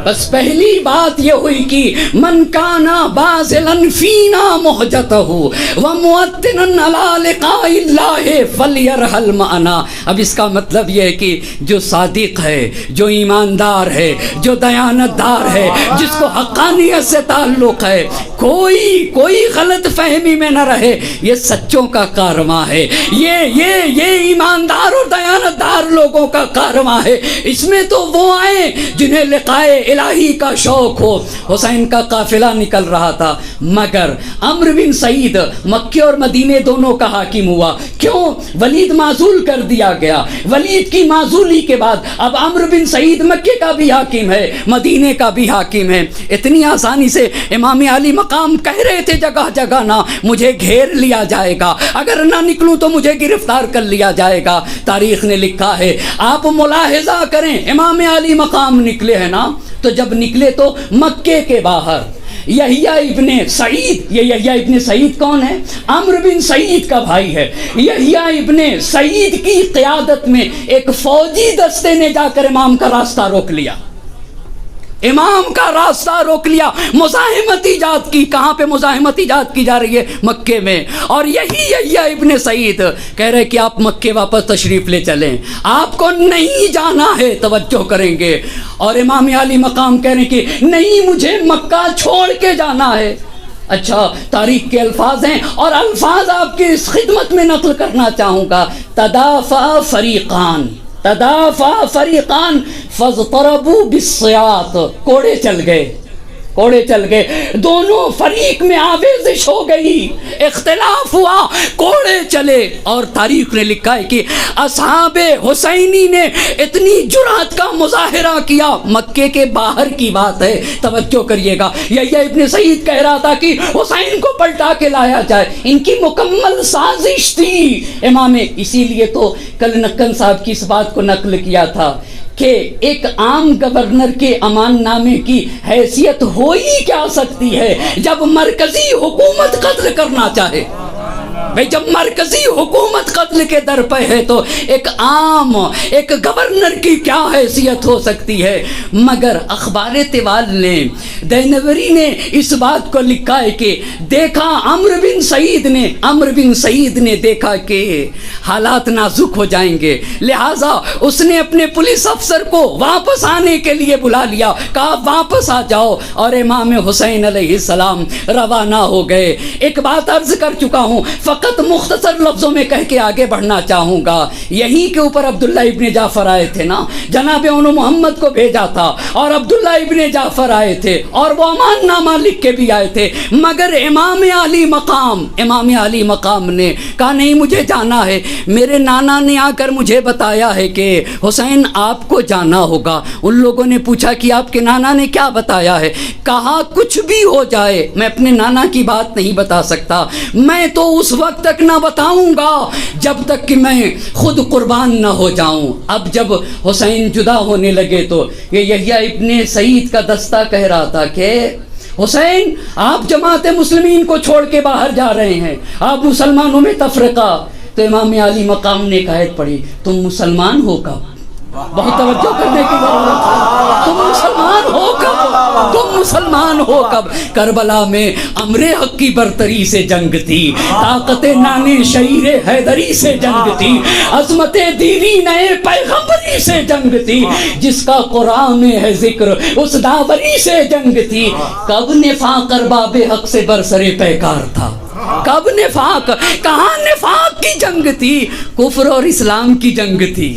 بس پہلی بات یہ ہوئی کہ من کانا بازلن فینا محجتہ وموطنن علی لقاء اللہ فلیرحل معنا۔ اب اس کا مطلب یہ ہے کہ جو صادق ہے، جو ایماندار ہے، جو دیانت دار ہے، جس کو حقانیت سے تعلق ہے، کوئی غلط فہمی میں نہ رہے، یہ سچوں کا کارواں ہے، یہ ایماندار اور دیانت دار لوگوں کا کارواں ہے۔ اس میں تو وہ آئے جنہیں لقائے الہی کا شوق ہو۔ حسین کا قافلہ نکل رہا تھا، مگر عمرو بن سعید مکے اور مدینے دونوں کا حاکم ہوا۔ کیوں؟ ولید معزول کر دیا گیا۔ ولید کی معزولی کے بعد اب عمرو بن سعید مکے کا بھی حاکم ہے، مدینے کا بھی حاکم ہے۔ اتنی آسانی سے امام علی مقام کہہ رہے تھے جگہ جگہ نہ مجھے گھیر لیا جائے گا، اگر نہ نکلوں تو مجھے گرفتار کر لیا جائے گا۔ تاریخ نے لکھا ہے، آپ ملاحظہ کریں، امام علی مقام نکلے ہیں نا، تو جب نکلے تو مکے کے باہر یحییٰ ابن سعید، یہ یحییٰ ابن سعید کون ہے؟ عمرو بن سعید کا بھائی ہے۔ یحییٰ ابن سعید کی قیادت میں ایک فوجی دستے نے جا کر امام کا راستہ روک لیا، امام کا راستہ روک لیا، مزاحمت ایجاد کی۔ کہاں پہ مزاحمت ایجاد کی جا رہی ہے؟ مکے میں۔ اور یہی یحییٰ ابن سعید کہہ رہے کہ آپ مکے واپس تشریف لے چلیں، آپ کو نہیں جانا ہے، توجہ کریں گے۔ اور امام علی مقام کہہ رہے ہیں کہ نہیں، مجھے مکہ چھوڑ کے جانا ہے۔ اچھا، تاریخ کے الفاظ ہیں اور الفاظ آپ کی اس خدمت میں نقل کرنا چاہوں گا۔ تدافع فریقان، تدافع فریقان فاضطربوا بالصیاط، کوڑے چل گئے، کوڑے چل گئے، دونوں فریق میں آویزش ہو گئی، اختلاف ہوا، کوڑے چلے۔ اور تاریخ نے لکھا ہے کہ اصحاب حسینی نے اتنی جرأت کا مظاہرہ کیا، مکے کے باہر کی بات ہے، توجہ کریے گا۔ یحییٰ ابن سعید کہہ رہا تھا کہ حسین کو پلٹا کے لایا جائے، ان کی مکمل سازش تھی امام۔ اسی لیے تو کل نکن صاحب کی اس بات کو نقل کیا تھا کہ ایک عام گورنر کے امان نامے کی حیثیت ہو ہی کیا سکتی ہے جب مرکزی حکومت قتل کرنا چاہے۔ بھئی جب مرکزی حکومت قتل کے در پہ ہے تو ایک عام ایک گورنر کی کیا حیثیت ہو سکتی ہے؟ مگر اخبار طوال نے، دینوری نے اس بات کو لکھا ہے کہ دیکھا عمرو بن سعید نے دیکھا کہ حالات نازک ہو جائیں گے، لہٰذا اس نے اپنے پولیس افسر کو واپس آنے کے لیے بلا لیا، کہا واپس آ جاؤ، اور امام حسین علیہ السلام روانہ ہو گئے۔ ایک بات عرض کر چکا ہوں، فقط مختصر لفظوں میں کہہ کے آگے بڑھنا چاہوں گا۔ یہیں کے اوپر عبداللہ ابن جعفر آئے تھے نا، جناب انہوں محمد کو بھیجا تھا اور عبداللہ ابن جعفر آئے تھے اور وہ امان نامہ لکھ کے بھی آئے تھے، مگر امام علی مقام نے کہا نہیں مجھے جانا ہے۔ میرے نانا نے آ کر مجھے بتایا ہے کہ حسین آپ کو جانا ہوگا۔ ان لوگوں نے پوچھا کہ آپ کے نانا نے کیا بتایا ہے؟ کہا کچھ بھی ہو جائے میں اپنے نانا کی بات نہیں بتا سکتا، میں تو اس وقت تک نہ بتاؤں گا جب تک کہ میں خود قربان نہ ہو جاؤں۔ اب جب حسین جدا ہونے لگے تو یہ یحییٰ ابن سعید کا دستہ کہہ رہا تھا کہ حسین آپ جماعت مسلمین کو چھوڑ کے باہر جا رہے ہیں، آپ مسلمانوں میں تفرقہ۔ تو امام علی مقام نے ایک آیت پڑھی، تم مسلمان ہو کب؟ بہت توجہ کرنے کی ضرورت ہے۔ تم مسلمان ہو کب؟ کربلا میں امر حق کی برتری سے جنگ تھی، طاقت نانے شعیر حیدری سے جنگ تھی، عظمت دینی نئے پیغمبری سے جنگ تھی، جس کا قرآن میں ہے ذکر اس داوری سے جنگ تھی۔ کب نفاق ارباب حق سے برسر پیکار تھا؟ کب نفاق؟ کہاں نفاق کی جنگ تھی؟ کفر اور اسلام کی جنگ تھی۔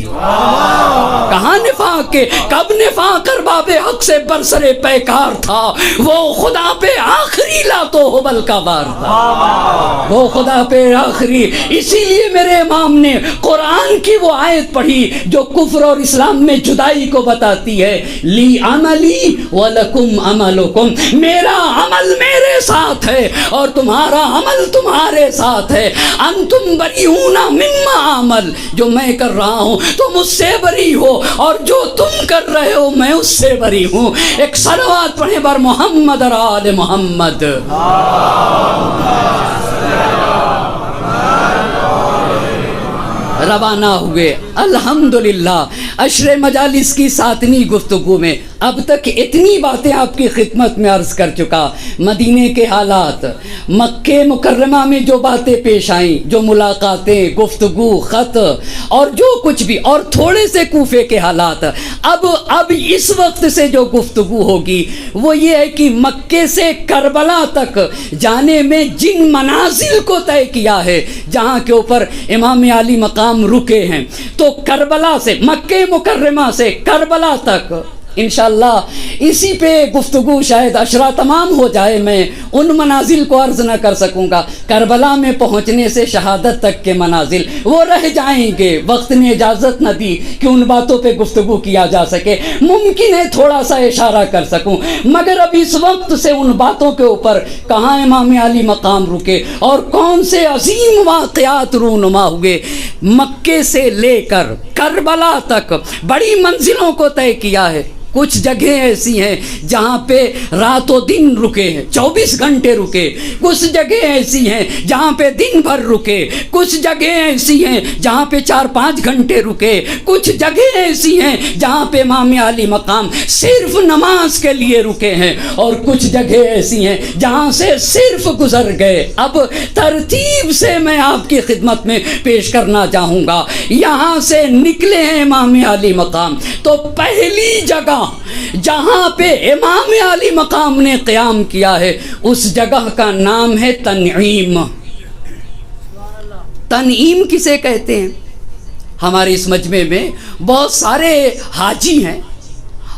کہاں نفاق کے؟ کب نفاق ارباب حق سے برسر پیکار تھا؟ وہ خدا پہ آخری لاتو حبل کا وار تھا، وہ خدا پہ آخری۔ اسی لیے میرے امام نے قرآن کی وہ آیت پڑھی جو کفر اور اسلام میں جدائی کو بتاتی ہے، لی عملی ولکم عملکم، میرا عمل میرے ساتھ ہے اور تمہارا عمل تمہارے ساتھ ہے۔ انتم بریئون مما عمل، جو میں کر رہا ہوں تم اس سے بری ہو اور جو تم کر رہے ہو میں اس سے بری ہوں۔ ایک صلوات پڑھیں بر محمد اور آل محمد۔ روانہ ہوئے الحمدللہ۔ عشر مجالس کی 7ویں گفتگو میں اب تک اتنی باتیں آپ کی خدمت میں عرض کر چکا، مدینے کے حالات، مکہ مکرمہ میں جو باتیں پیش آئیں، جو ملاقاتیں، گفتگو، خط اور جو کچھ بھی، اور تھوڑے سے کوفے کے حالات۔ اب اس وقت سے جو گفتگو ہوگی وہ یہ ہے کہ مکے سے کربلا تک جانے میں جن منازل کو طے کیا ہے، جہاں کے اوپر امام علی مقام رکے ہیں، تو کربلا سے، مکہ مکرمہ سے کربلا تک انشاءاللہ اسی پہ گفتگو شاید عشرہ تمام ہو جائے، میں ان منازل کو عرض نہ کر سکوں گا۔ کربلا میں پہنچنے سے شہادت تک کے منازل وہ رہ جائیں گے، وقت نے اجازت نہ دی کہ ان باتوں پہ گفتگو کیا جا سکے، ممکن ہے تھوڑا سا اشارہ کر سکوں، مگر اب اس وقت سے ان باتوں کے اوپر کہاں امام علی مقام رکے اور کون سے عظیم واقعات رونما ہوئے، مکے سے لے کر کربلا تک بڑی منزلوں کو طے کیا ہے۔ کچھ جگہیں ایسی ہیں جہاں پہ رات و دن رکے ہیں، 24 گھنٹے رکے، کچھ جگہیں ایسی ہیں جہاں پہ دن بھر رکے، کچھ جگہیں ایسی ہیں جہاں پہ 4-5 گھنٹے رکے، کچھ جگہیں ایسی ہیں جہاں پہ امام علی مقام صرف نماز کے لیے رکے ہیں، اور کچھ جگہیں ایسی ہیں جہاں سے صرف گزر گئے۔ اب ترتیب سے میں آپ کی خدمت میں پیش کرنا چاہوں گا۔ یہاں سے نکلے ہیں امام علی مقام، تو پہلی جگہ جہاں پہ امام علی مقام نے قیام کیا ہے اس جگہ کا نام ہے تنعیم۔ تنعیم کسے کہتے ہیں؟ ہمارے اس مجمع میں بہت سارے حاجی ہیں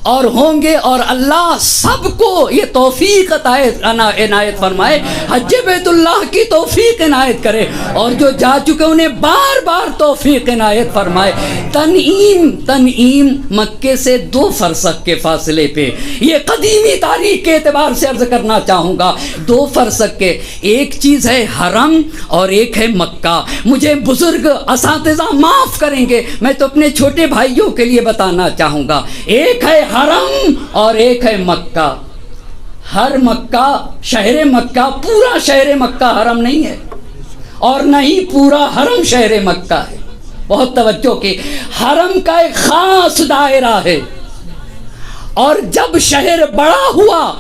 اور ہوں گے، اور اللہ سب کو یہ توفیق عنایت فرمائے، حج بیت اللہ کی توفیق عنایت کرے، اور جو جا چکے انہیں بار بار توفیق عنایت فرمائے۔ تنعیم مکے سے 2 فرسخ کے فاصلے پہ، یہ قدیمی تاریخ کے اعتبار سے عرض کرنا چاہوں گا، 2 فرسخ کے، ایک چیز ہے حرم اور ایک ہے مکہ۔ مجھے بزرگ اساتذہ معاف کریں گے، میں تو اپنے چھوٹے بھائیوں کے لیے بتانا چاہوں گا، ایک ہے حرم اور ایک ہے مکہ۔ ہر مکہ، شہر مکہ، پورا شہر مکہ حرم نہیں ہے، اور نہ ہی پورا حرم شہر مکہ ہے. بہت توجہ کی، حرم کا ایک خاص دائرہ ہے، اور جب شہر بڑا ہوا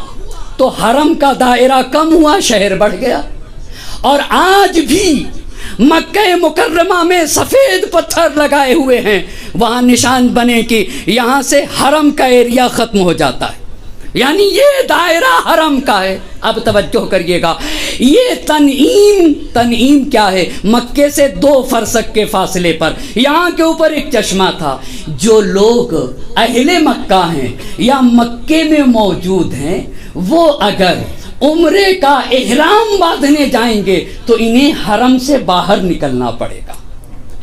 تو حرم کا دائرہ کم ہوا، شہر بڑھ گیا. اور آج بھی مکہ مکرمہ میں سفید پتھر لگائے ہوئے ہیں، وہاں نشان بنے کہ یہاں سے حرم کا ایریا ختم ہو جاتا ہے، یعنی یہ دائرہ حرم کا ہے. اب توجہ کریے گا، یہ تنعیم کیا ہے؟ مکے سے 2 فرسخ کے فاصلے پر یہاں کے اوپر ایک چشمہ تھا. جو لوگ اہل مکہ ہیں یا مکے میں موجود ہیں، وہ اگر عمرے کا احرام باندھنے جائیں گے تو انہیں حرم سے باہر نکلنا پڑے گا.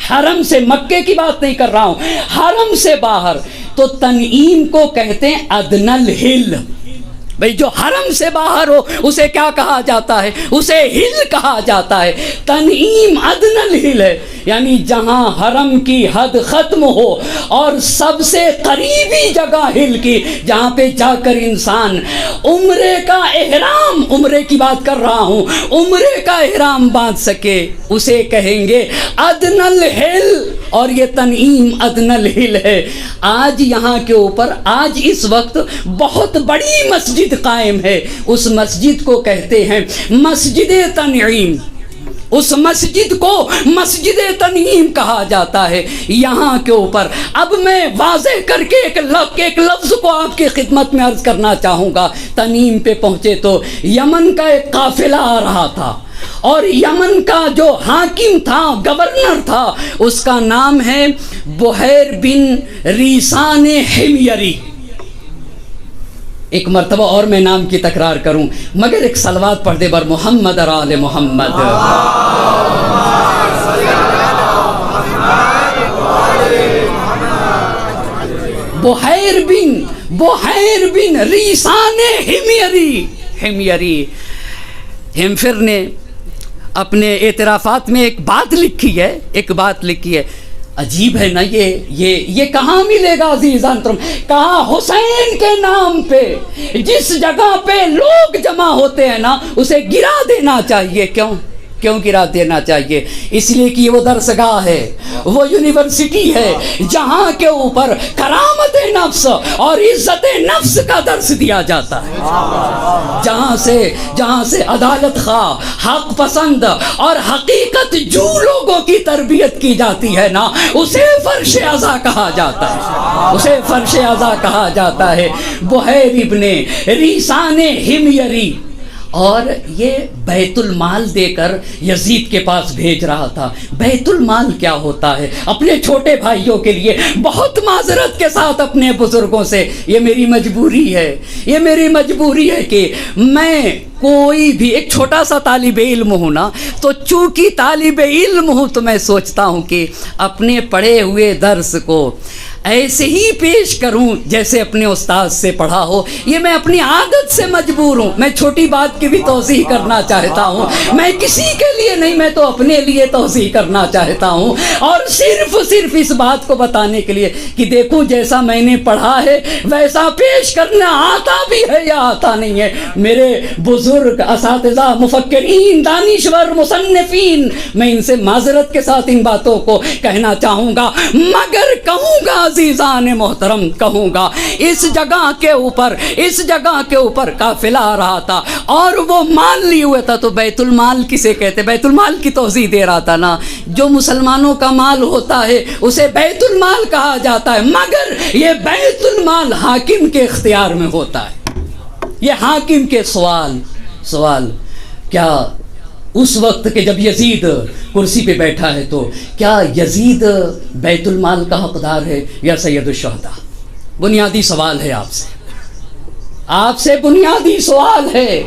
حرم سے، مکے کی بات نہیں کر رہا ہوں، حرم سے باہر. تو تنعیم کو کہتے ہیں ادنی الہل. بھئی جو حرم سے باہر ہو اسے کیا کہا جاتا ہے؟ اسے ہل کہا جاتا ہے. تنعیم ادنی الہل ہے، یعنی جہاں حرم کی حد ختم ہو اور سب سے قریبی جگہ ہل کی، جہاں پہ جا کر انسان عمرے کا احرام، عمرے کی بات کر رہا ہوں، عمرے کا احرام باندھ سکے، اسے کہیں گے ادنی الہل. اور یہ تنعیم ادنی الہل ہے. آج یہاں کے اوپر، آج اس وقت بہت بڑی مسجد قائم ہے، اس مسجد کو کہتے ہیں مسجد تنعیم. اس مسجد کو مسجد تنعیم کہا جاتا ہے. یہاں کے اوپر اب میں واضح کر کے ایک لفظ کو آپ کی خدمت میں عرض کرنا چاہوں گا. تنعیم پہ پہنچے تو یمن کا ایک قافلہ آ رہا تھا، اور یمن کا جو حاکم تھا، گورنر تھا، اس کا نام ہے بحیر بن ریسان حمیری. ایک مرتبہ اور میں نام کی تکرار کروں، مگر ایک صلوات پڑھ دے بر محمد اور آل محمد. بحیر بن ریسان حمیری. ہمفر نے اپنے اعترافات میں ایک بات لکھی ہے، عجیب ہے نا، یہ کہاں ملے گا عزیزان تم؟ کہا حسین کے نام پہ جس جگہ پہ لوگ جمع ہوتے ہیں نا، اسے گرا دینا چاہیے. کیوں گرا دینا چاہیے؟ اس لیے کہ وہ درسگاہ ہے، وہ یونیورسٹی ہے جہاں کے اوپر کرامت نفس اور عزت نفس کا درس دیا جاتا ہے، جہاں سے عدالت خواہ، حق پسند اور حقیقت جو لوگوں کی تربیت کی جاتی ہے نا، اسے فرش عزا کہا جاتا ہے. بحیر ابن ریسان حمیری. اور یہ بیت المال دے کر یزید کے پاس بھیج رہا تھا. بیت المال کیا ہوتا ہے؟ اپنے چھوٹے بھائیوں کے لیے بہت معذرت کے ساتھ اپنے بزرگوں سے یہ میری مجبوری ہے کہ میں کوئی بھی ایک چھوٹا سا طالب علم ہوں نا، تو چونکہ طالب علم ہوں تو میں سوچتا ہوں کہ اپنے پڑھے ہوئے درس کو ایسے ہی پیش کروں جیسے اپنے استاد سے پڑھا ہو. یہ میں اپنی عادت سے مجبور ہوں. میں چھوٹی بات کی بھی توضیح کرنا چاہتا ہوں، میں کسی کے لیے نہیں، میں تو اپنے لیے توضیح کرنا چاہتا ہوں، اور صرف اس بات کو بتانے کے لیے کہ دیکھو جیسا میں نے پڑھا ہے ویسا پیش کرنا آتا بھی ہے یا آتا نہیں ہے. میرے بزرگ اساتذہ، مفکرین، دانشور، مصنفین، میں ان سے معذرت کے ساتھ ان باتوں کو کہنا چاہوں گا، مگر کہوں گا عزیزان محترم، کہوں گا اس جگہ کے اوپر قافلہ آ رہا تھا اور وہ مال لیے ہوئے تھا. تو بیت المال کسے کہتے؟ بیت المال کی توضیح دے رہا تھا نا. جو مسلمانوں کا مال ہوتا ہے اسے بیت المال کہا جاتا ہے، مگر یہ بیت المال حاکم کے اختیار میں ہوتا ہے. یہ حاکم کے سوال کیا اس وقت کہ جب یزید کرسی پہ بیٹھا ہے تو کیا یزید بیت المال کا حقدار ہے یا سید الشہداء؟ بنیادی سوال ہے آپ سے بنیادی سوال ہے.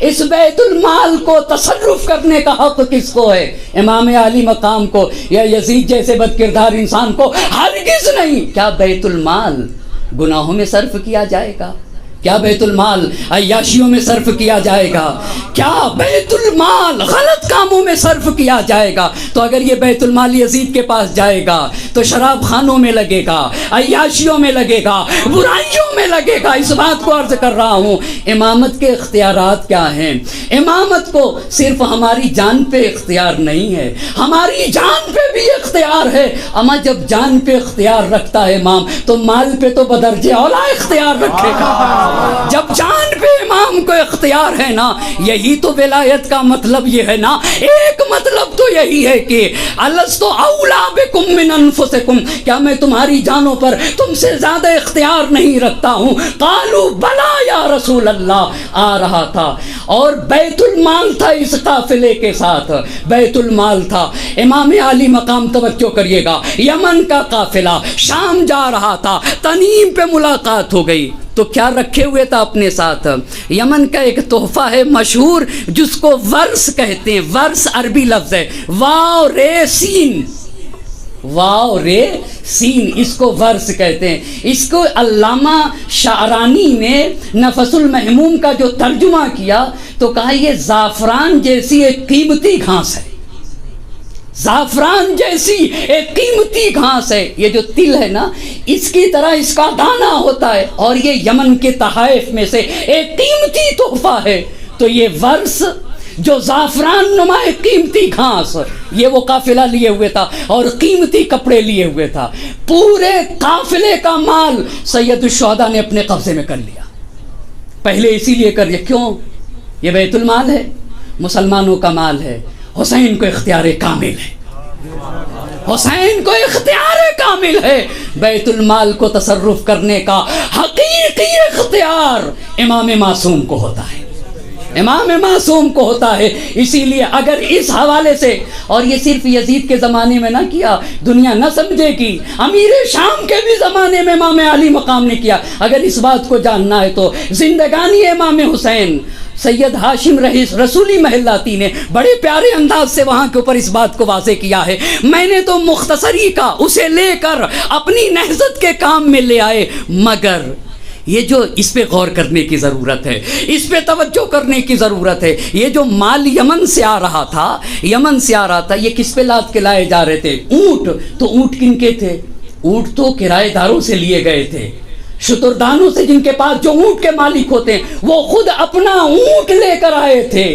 اس بیت المال کو تصرف کرنے کا حق کس کو ہے؟ امام عالی مقام کو یا یزید جیسے بدکردار انسان کو؟ ہرگز نہیں. کیا بیت المال گناہوں میں صرف کیا جائے گا؟ کیا بیت المال عیاشیوں میں صرف کیا جائے گا؟ کیا بیت المال غلط کاموں میں صرف کیا جائے گا؟ تو اگر یہ بیت المال یزید کے پاس جائے گا تو شراب خانوں میں لگے گا، عیاشیوں میں لگے گا، برائیوں میں لگے گا۔ اس بات کو عرض کر رہا ہوں، امامت کے اختیارات کیا ہیں؟ امامت کو صرف ہماری جان پہ اختیار نہیں ہے، ہماری جان پہ بھی اختیار ہے۔ اما جب جان پہ اختیار رکھتا ہے امام تو مال پہ تو بدرجہ اولا اختیار رکھے گا۔ جب جان پہ امام کو اختیار ہے نا، یہی تو ولایت کا مطلب یہ ہے نا۔ ایک مطلب تو یہی ہے کہ الست اولا بکم من انفسکم، کیا میں تمہاری جانوں پر تم سے زیادہ اختیار نہیں رکھتا ہوں؟ قالوا بلا یا رسول اللہ، آ رہا تھا اور بیت المال تھا اس قافلے کے ساتھ، بیت المال تھا۔ امام عالی مقام توجہ کریے گا، یمن کا قافلہ شام جا رہا تھا، تنیم پہ ملاقات ہو گئی تو کیا رکھے ہوئے تھا اپنے ساتھ؟ یمن کا ایک تحفہ ہے مشہور جس کو ورس کہتے ہیں، ورس عربی لفظ ہے، واو رے سین، واو رے سین، اس کو ورس کہتے ہیں۔ اس کو علامہ شعرانی نے نفس المحموم کا جو ترجمہ کیا تو کہا یہ زعفران جیسی ایک قیمتی گھاس ہے، زعفران جیسی ایک قیمتی گھاس ہے۔ یہ جو تل ہے نا، اس کی طرح اس کا دانہ ہوتا ہے، اور یہ یمن کے تحائف میں سے ایک قیمتی تحفہ ہے۔ تو یہ ورس جو زعفران نما قیمتی گھاس، یہ وہ قافلہ لیے ہوئے تھا اور قیمتی کپڑے لیے ہوئے تھا۔ پورے قافلے کا مال سید الشہداء نے اپنے قبضے میں کر لیا۔ پہلے اسی لیے کر لیا، کیوں؟ یہ بیت المال ہے، مسلمانوں کا مال ہے، حسین کو اختیار کامل ہے، حسین کو اختیار کامل ہے۔ بیت المال کو تصرف کرنے کا حقیقی اختیار امام معصوم کو ہوتا ہے، امام معصوم کو ہوتا ہے۔ اسی لیے اگر اس حوالے سے، اور یہ صرف یزید کے زمانے میں نہ کیا، دنیا نہ سمجھے کہ امیر شام کے بھی زمانے میں امام علی مقام نے کیا۔ اگر اس بات کو جاننا ہے تو زندگانی امام حسین سید ہاشم رئیس رسولی محلاتی نے بڑے پیارے انداز سے وہاں کے اوپر اس بات کو واضح کیا ہے۔ میں نے تو مختصری کا اسے لے کر اپنی نہضت کے کام میں لے آئے، مگر یہ جو اس پہ غور کرنے کی ضرورت ہے، اس پہ توجہ کرنے کی ضرورت ہے۔ یہ جو مال یمن سے آ رہا تھا، یمن سے آ رہا تھا، یہ کس پہ لاد کے لائے جا رہے تھے؟ اونٹ۔ تو اونٹ کن کے تھے؟ اونٹ تو کرایہ داروں سے لیے گئے تھے، شتردانوں سے، جن کے پاس جو اونٹ کے مالک ہوتے ہیں وہ خود اپنا اونٹ لے کر آئے تھے،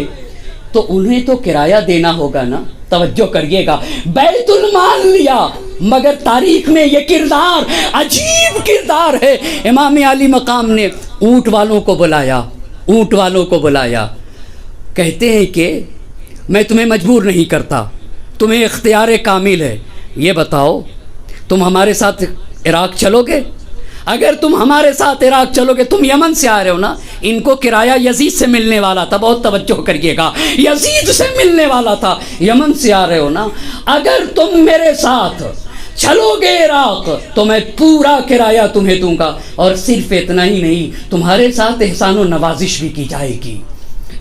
تو انہیں تو کرایہ دینا ہوگا نا۔ توجہ کریے گا، بیت المال لیا، مگر تاریخ میں یہ کردار عجیب کردار ہے۔ امام علی مقام نے اونٹ والوں کو بلایا، اونٹ والوں کو بلایا، کہتے ہیں کہ میں تمہیں مجبور نہیں کرتا، تمہیں اختیار کامل ہے، یہ بتاؤ تم ہمارے ساتھ عراق چلو گے؟ اگر تم ہمارے ساتھ عراق چلو گے، تم یمن سے آ رہے ہو نا، ان کو کرایہ یزید سے ملنے والا تھا، بہت توجہ کریے گا، یزید سے ملنے والا تھا، یمن سے آ رہے ہو نا، اگر تم میرے ساتھ چلو گے عراق تو میں پورا کرایہ تمہیں دوں گا، اور صرف اتنا ہی نہیں، تمہارے ساتھ احسان و نوازش بھی کی جائے گی،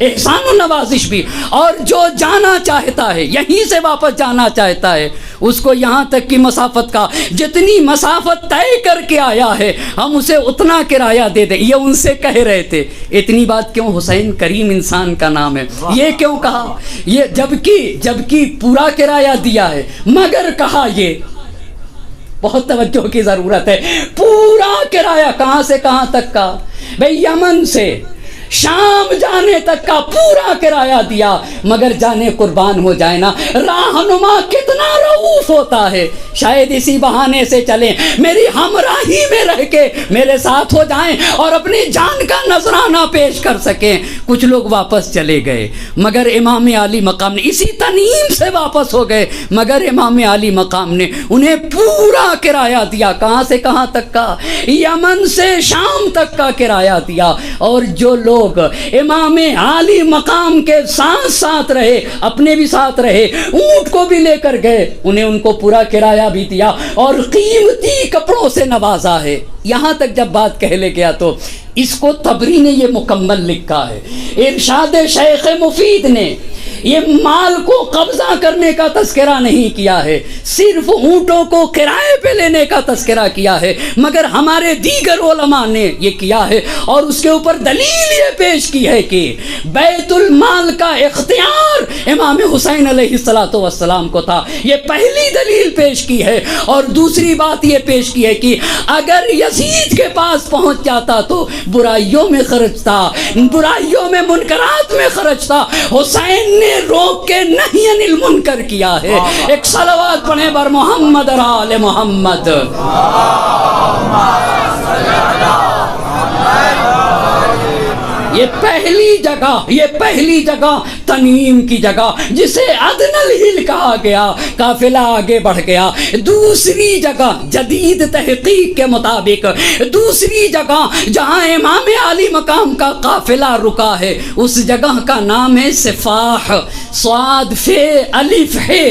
احسان و نوازش بھی، اور جو جانا چاہتا ہے، یہیں سے واپس جانا چاہتا ہے، اس کو یہاں تک کی مسافت کا، جتنی مسافت طے کر کے آیا ہے ہم اسے اتنا کرایہ دے دیں۔ یہ ان سے کہہ رہے تھے۔ اتنی بات کیوں؟ حسین کریم انسان کا نام ہے، یہ کیوں کہا؟ یہ جبکہ پورا کرایہ دیا ہے، مگر کہا، یہ بہت توجہ کی ضرورت ہے، پورا کرایہ کہاں سے کہاں تک کا؟ بھئی یمن سے شام جانے تک کا پورا کرایہ دیا، مگر جانے قربان ہو جائے نا، راہنما کتنا رؤوف ہوتا ہے، شاید اسی بہانے سے چلیں، میری ہمراہی میں رہ کے میرے ساتھ ہو جائیں اور اپنی جان کا نذرانہ پیش کر سکیں۔ کچھ لوگ واپس چلے گئے، مگر امام علی مقام نے اسی تنعیم سے واپس ہو گئے، مگر امام علی مقام نے انہیں پورا کرایہ دیا۔ کہاں سے کہاں تک کا؟ یمن سے شام تک کا کرایہ دیا، اور جو لوگ امام عالی مقام کے ساتھ ساتھ رہے، اپنے بھی ساتھ رہے، اونٹ کو بھی لے کر گئے، انہیں ان کو پورا کرایہ بھی دیا اور قیمتی کپڑوں سے نوازا ہے۔ یہاں تک جب بات کہہ لے گیا تو اس کو طبری نے یہ مکمل لکھا ہے. ارشاد شیخ مفید نے یہ مال کو قبضہ کرنے کا تذکرہ نہیں کیا ہے، صرف اونٹوں کو کرائے پہ لینے کا تذکرہ کیا ہے، مگر ہمارے دیگر علماء نے یہ کیا ہے اور اس کے اوپر دلیل یہ پیش کی ہے کہ بیت المال کا اختیار امام حسین علیہ السلام کو تھا. یہ پہلی دلیل پیش کی ہے. اور دوسری بات یہ پیش کی ہے کہ اگر یزید کے پاس پہنچ جاتا تو برائیوں میں خرچتا، برائیوں میں منکرات میں خرچتا. حسین نے روک کے نہیں انل منکر کیا ہے. ایک صلوات پڑھیں بر محمد اور آل محمد. یہ پہلی جگہ تنعیم کی جگہ جسے ادنی الہل کہا گیا، قافلہ آگے بڑھ گیا. دوسری جگہ جدید تحقیق کے مطابق دوسری جگہ جہاں امام عالی مقام کا قافلہ رکا ہے اس جگہ کا نام ہے سفاح، صاد ف الف ہے،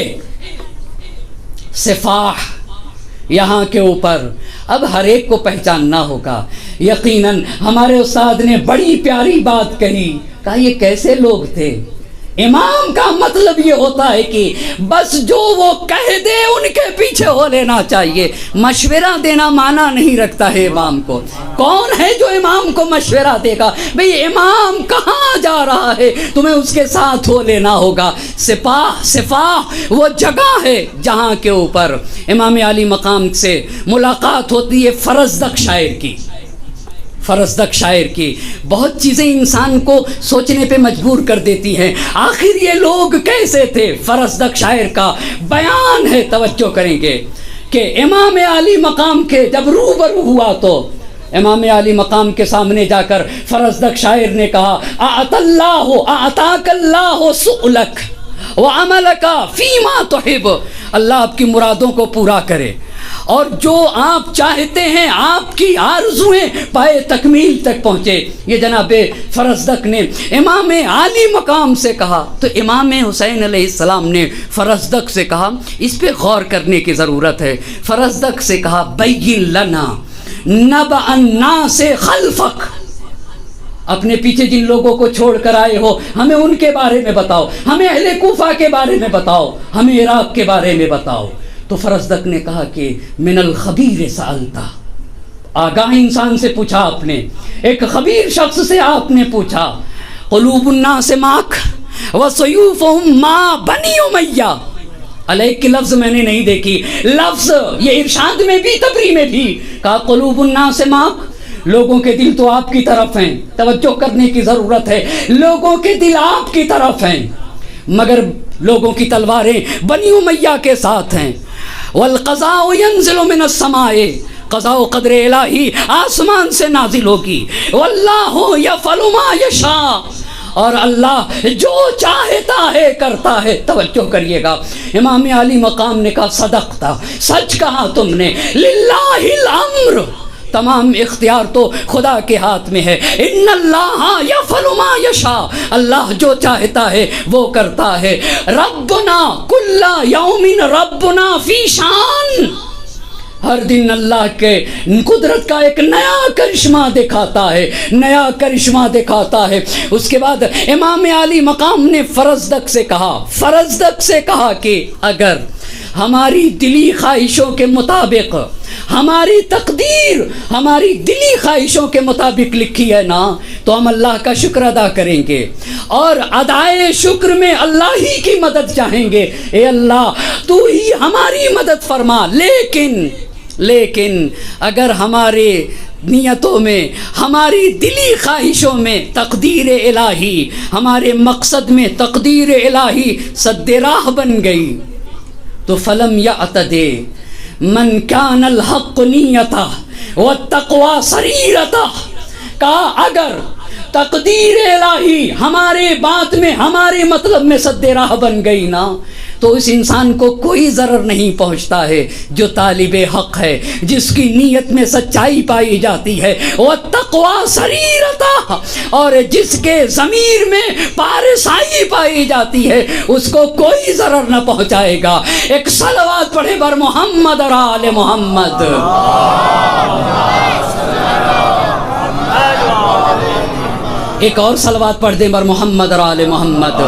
سفاح. یہاں کے اوپر اب ہر ایک کو پہچاننا ہوگا. یقیناً ہمارے استاد نے بڑی پیاری بات کہی، کہا یہ کیسے لوگ تھے. امام کا مطلب یہ ہوتا ہے کہ بس جو وہ کہہ دے ان کے پیچھے ہو لینا چاہیے. مشورہ دینا معنی نہیں رکھتا ہے امام کو. کون ہے جو امام کو مشورہ دے گا؟ بھئی امام کہاں جا رہا ہے تمہیں اس کے ساتھ ہو لینا ہوگا. سفاح وہ جگہ ہے جہاں کے اوپر امام عالی مقام سے ملاقات ہوتی ہے فرزدق شاعر کی. فرزدق شاعر کی بہت چیزیں انسان کو سوچنے پہ مجبور کر دیتی ہیں. آخر یہ لوگ کیسے تھے؟ فرزدق شاعر کا بیان ہے، توجہ کریں گے کہ امام عالی مقام کے جب روبرو ہوا تو امام عالی مقام کے سامنے جا کر فرزدق شاعر نے کہا اعطاک اللہ سؤلک وعملک فیما تحب. اللہ آپ کی مرادوں کو پورا کرے اور جو آپ چاہتے ہیں آپ کی آرزویں پائے تکمیل تک پہنچے. یہ جناب فرزدق نے امام عالی مقام سے کہا تو امام حسین علیہ السلام نے فرزدق سے کہا اس پہ غور کرنے کی ضرورت ہے. فرزدق سے کہا بین لنا نبأ الناس خلفک، اپنے پیچھے جن لوگوں کو چھوڑ کر آئے ہو ہمیں ان کے بارے میں بتاؤ، ہمیں اہل کوفہ کے بارے میں بتاؤ، ہمیں عراق کے بارے میں بتاؤ. تو فرزدق نے کہا کہ من الخبیر سألتا، آگاہ انسان سے پوچھا آپ نے، ایک خبیر شخص سے آپ نے پوچھا. قلوب الناس ماک وسیوفہم ما بنی امیہ. علیہ کی لفظ میں نے نہیں دیکھی، لفظ یہ ارشاد میں بھی طبری میں بھی کہا قلوب الناس ماک، لوگوں کے دل تو آپ کی طرف ہیں. توجہ کرنے کی ضرورت ہے، لوگوں کے دل آپ کی طرف ہیں مگر لوگوں کی تلواریں بنی امیہ کے ساتھ ہیں. والقضاء ينزل من السماء، قضاء و قدر الہی آسمان سے نازل ہوگی. واللہ یفعل ما یشاء، اور اللہ جو چاہتا ہے کرتا ہے. توجہ کریے گا، امام عالی مقام نے کہا صدقتا، سچ کہا تم نے. للہ الامر، تمام اختیار تو خدا کے ہاتھ میں ہے. ان اللہ یفعل ما یشاء، اللہ جو چاہتا ہے وہ کرتا ہے. ربنا کل یوم ربنا فی شان، ہر دن اللہ کے قدرت کا ایک نیا کرشمہ دکھاتا ہے، نیا کرشمہ دکھاتا ہے. اس کے بعد امام عالی مقام نے فرزدق سے کہا کہ اگر ہماری دلی خواہشوں کے مطابق ہماری تقدیر ہماری دلی خواہشوں کے مطابق لکھی ہے نا تو ہم اللہ کا شکر ادا کریں گے اور ادائے شکر میں اللہ ہی کی مدد چاہیں گے. اے اللہ تو ہی ہماری مدد فرما. لیکن اگر ہمارے نیتوں میں ہماری دلی خواہشوں میں تقدیر الہی، ہمارے مقصد میں تقدیر الہی سد راہ بن گئی تو فلم یعتدی من کان الحق نیتہ والتقوی سریرتہ. کہا اگر تقدیر الہی ہمارے بات میں ہمارے مطلب میں سد راہ بن گئی نا تو اس انسان کو کوئی ضرر نہیں پہنچتا ہے جو طالب حق ہے، جس کی نیت میں سچائی پائی جاتی ہے. والتقوی سریرتہ، اور جس کے ضمیر میں پارسائی پائی جاتی ہے اس کو کوئی ضرر نہ پہنچائے گا. ایک صلوات پڑھے بر محمد اور آل محمد. ایک اور صلوات پڑھ دیں بر محمد اور آل محمد.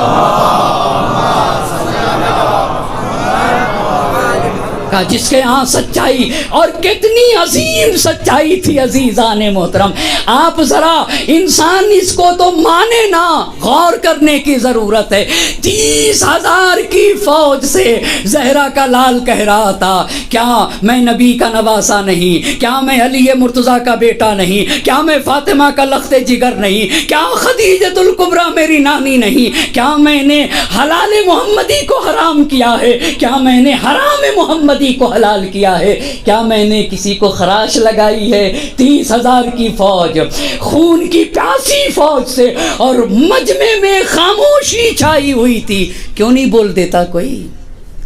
جس کے ہاں سچائی، اور کتنی عظیم سچائی تھی عزیزان محترم. آپ ذرا انسان اس کو تو مانے نا، غور کرنے کی ضرورت ہے. 30,000 کی فوج سے زہرا کا لال کہہ رہا تھا کیا میں نبی کا نواسا نہیں، کیا میں علی مرتضیٰ کا بیٹا نہیں، کیا میں فاطمہ کا لخت جگر نہیں، کیا خدیجۃ الکبریٰ میری نانی نہیں، کیا میں نے حلال محمدی کو حرام کیا ہے، کیا میں نے حرام محمدی کو حلال کیا ہے، کیا میں نے کسی کو خراش لگائی ہے. 30,000 کی فوج، خون کی پیاسی فوج سے، اور مجمع میں خاموشی چھائی ہوئی تھی. کیوں نہیں بول دیتا کوئی؟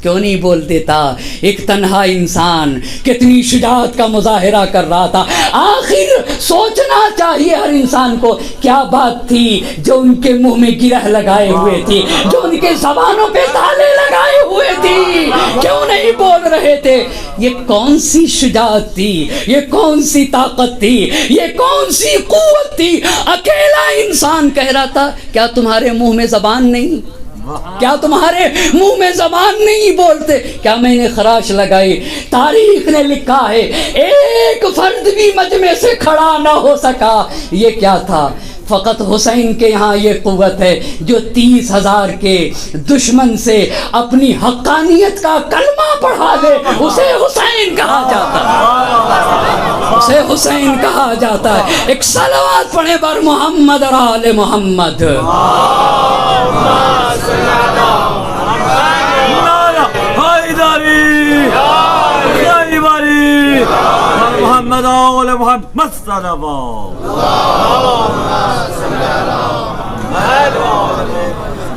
کیوں نہیں بول دیتا؟ ایک تنہا انسان کتنی شجاعت کا مظاہرہ کر رہا تھا. آخر سوچنا چاہیے ہر انسان کو کیا بات تھی جو ان کے منہ میں گرہ لگائے ہوئے تھی، جو ان کے زبانوں پہ تالے لگائے ہوئے تھی، کیوں نہیں بول رہے تھے؟ یہ کون سی شجاعت تھی، یہ کون سی طاقت تھی، یہ کون سی قوت تھی؟ اکیلا انسان کہہ رہا تھا کیا تمہارے منہ میں زبان نہیں؟ کیا تمہارے منہ میں زبان نہیں بولتے؟ کیا میں نے خراش لگائی؟ تاریخ نے لکھا ہے ایک فرد بھی مجمع سے کھڑا نہ ہو سکا. یہ کیا تھا؟ فقط حسین کے یہاں یہ قوت ہے جو 30,000 کے دشمن سے اپنی حقانیت کا کلمہ پڑھا لے. اسے حسین کہا جاتا ہے، اسے حسین کہا جاتا ہے. ایک صلوات پڑھیں بر محمد اور آل محمد. محمد آل محمد صلی